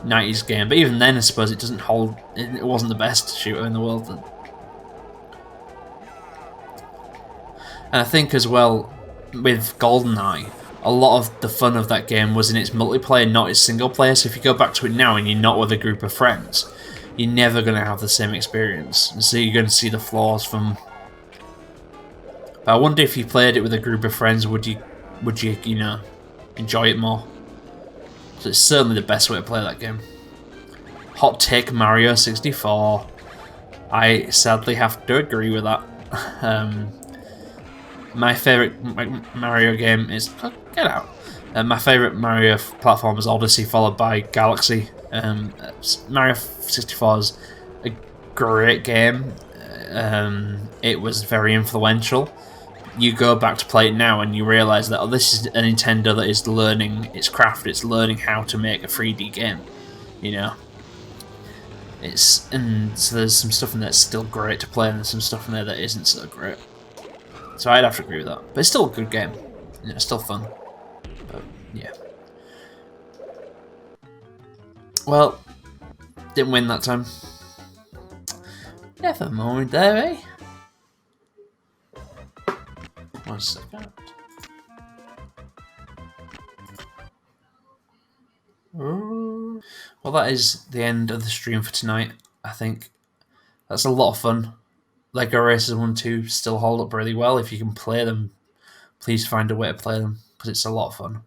90s game. But even then, I suppose it doesn't hold. It wasn't the best shooter in the world. And I think as well with GoldenEye, a lot of the fun of that game was in its multiplayer, not its single player. So if you go back to it now and you're not with a group of friends, you're never going to have the same experience. And so you're going to see the flaws from. But I wonder if you played it with a group of friends, would you enjoy it more? So it's certainly the best way to play that game. Hot take: Mario 64. I sadly have to agree with that. My favourite Mario game is get out. My favourite Mario platform is Odyssey, followed by Galaxy. Mario 64 is a great game. It was very influential. You go back to play it now and you realise that this is a Nintendo that is learning its craft. It's learning how to make a 3D game. And so there's some stuff in there that's still great to play, and there's some stuff in there that isn't so great. So I'd have to agree with that. But it's still a good game. It's still fun. But, yeah. Well, didn't win that time. Never mind there, eh? 1 second. Well, that is the end of the stream for tonight, I think. That's a lot of fun. Lego Racers 1 and 2 still hold up really well. If you can play them, please find a way to play them, because it's a lot of fun.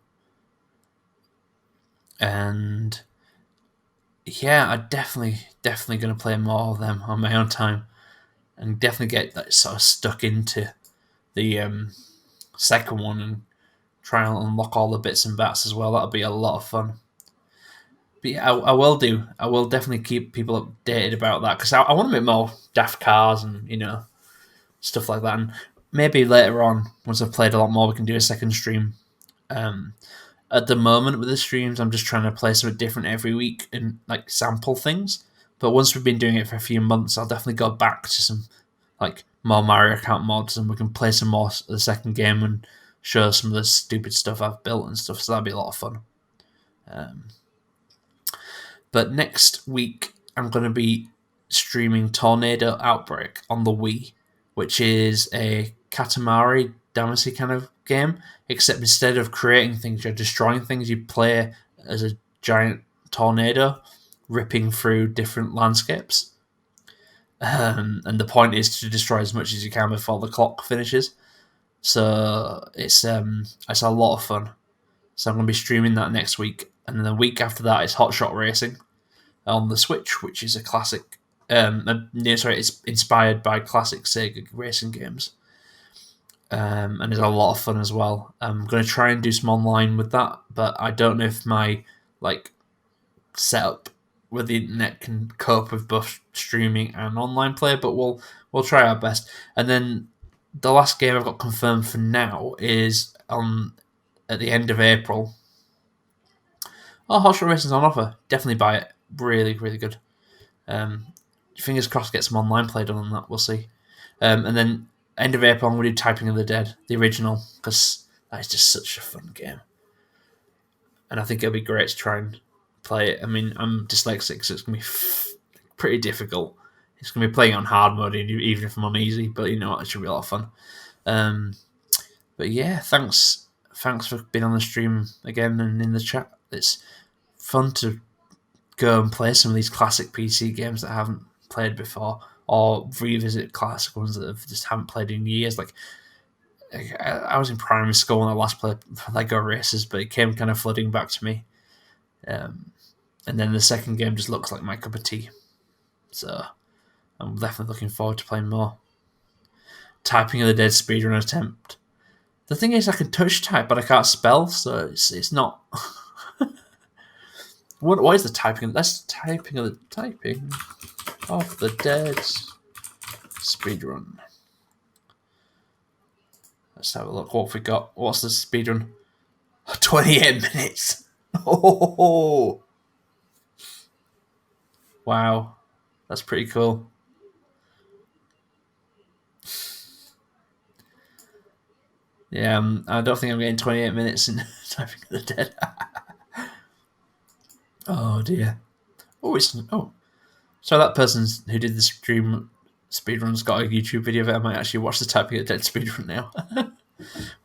And yeah, I'm definitely going to play more of them on my own time, and definitely get that sort of stuck into the second one and try and unlock all the bits and bats as well. That'll be a lot of fun. But yeah, I will definitely keep people updated about that, because I want a bit more Daft Cars and stuff like that. And maybe later on, once I've played a lot more, we can do a second stream. At the moment with the streams, I'm just trying to play something different every week and like sample things. But once we've been doing it for a few months, I'll definitely go back to some like more Mario Kart mods, and we can play some more of the second game and show some of the stupid stuff I've built and stuff. So that'll be a lot of fun. But next week, I'm going to be streaming Tornado Outbreak on the Wii, which is a Katamari Damacy kind of game, except instead of creating things, you're destroying things. You play as a giant tornado ripping through different landscapes. And the point is to destroy as much as you can before the clock finishes. So it's a lot of fun. So I'm going to be streaming that next week. And then the week after that is Hot Shot Racing on the Switch, which is a classic. It's inspired by classic Sega racing games. And it's a lot of fun as well. I'm going to try and do some online with that, but I don't know if my setup with the internet can cope with both streaming and online play. But we'll try our best. And then the last game I've got confirmed for now is at the end of April. Oh, Hot Shot Racing's on offer. Definitely buy it. Really, really good. Fingers crossed get some online play done on that. We'll see. And then end of April, I'm going to do Typing of the Dead, the original, because that is just such a fun game. And I think it'll be great to try and play it. I mean, I'm dyslexic, so it's going to be pretty difficult. It's going to be playing on hard mode, even if I'm on easy. But you know what? It should be a lot of fun. But yeah, thanks for being on the stream again and in the chat. It's fun to go and play some of these classic PC games that I haven't played before, or revisit classic ones that I just haven't played in years. Like I was in primary school when I last played Lego Racers, but it came kind of flooding back to me. And then the second game just looks like my cup of tea. So I'm definitely looking forward to playing more. Typing of the Dead speedrun attempt. The thing is, I can touch type, but I can't spell, so it's not. What is the typing? That's typing of the Dead speedrun. Let's have a look. What have we got? What's the speedrun? 28 minutes. Oh, wow, that's pretty cool. Yeah, I don't think I'm getting 28 minutes in Typing of the Dead. Oh dear. So that person who did the stream speedrun's got a YouTube video of it. I might actually watch the Typing of the Dead speedrun now.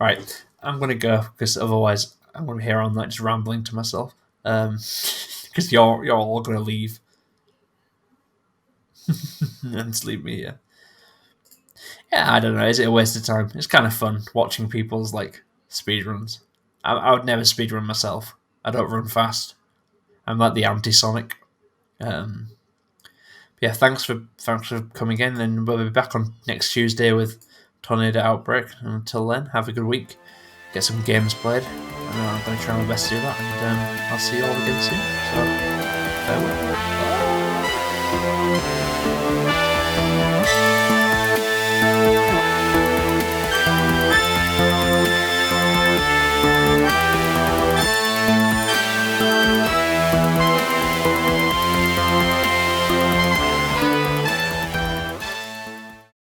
Right, I'm gonna go because otherwise I'm gonna be here all night just rambling to myself. Because you're all gonna leave and just leave me here. Yeah, I don't know. Is it a waste of time? It's kind of fun watching people's like speedruns. I would never speedrun myself. I don't run fast. I'm like the anti-Sonic. Yeah, thanks for coming in, and we'll be back on next Tuesday with Tornado Outbreak. And until then, have a good week. Get some games played. And I'm going to try my best to do that. And I'll see you all again soon. So, farewell.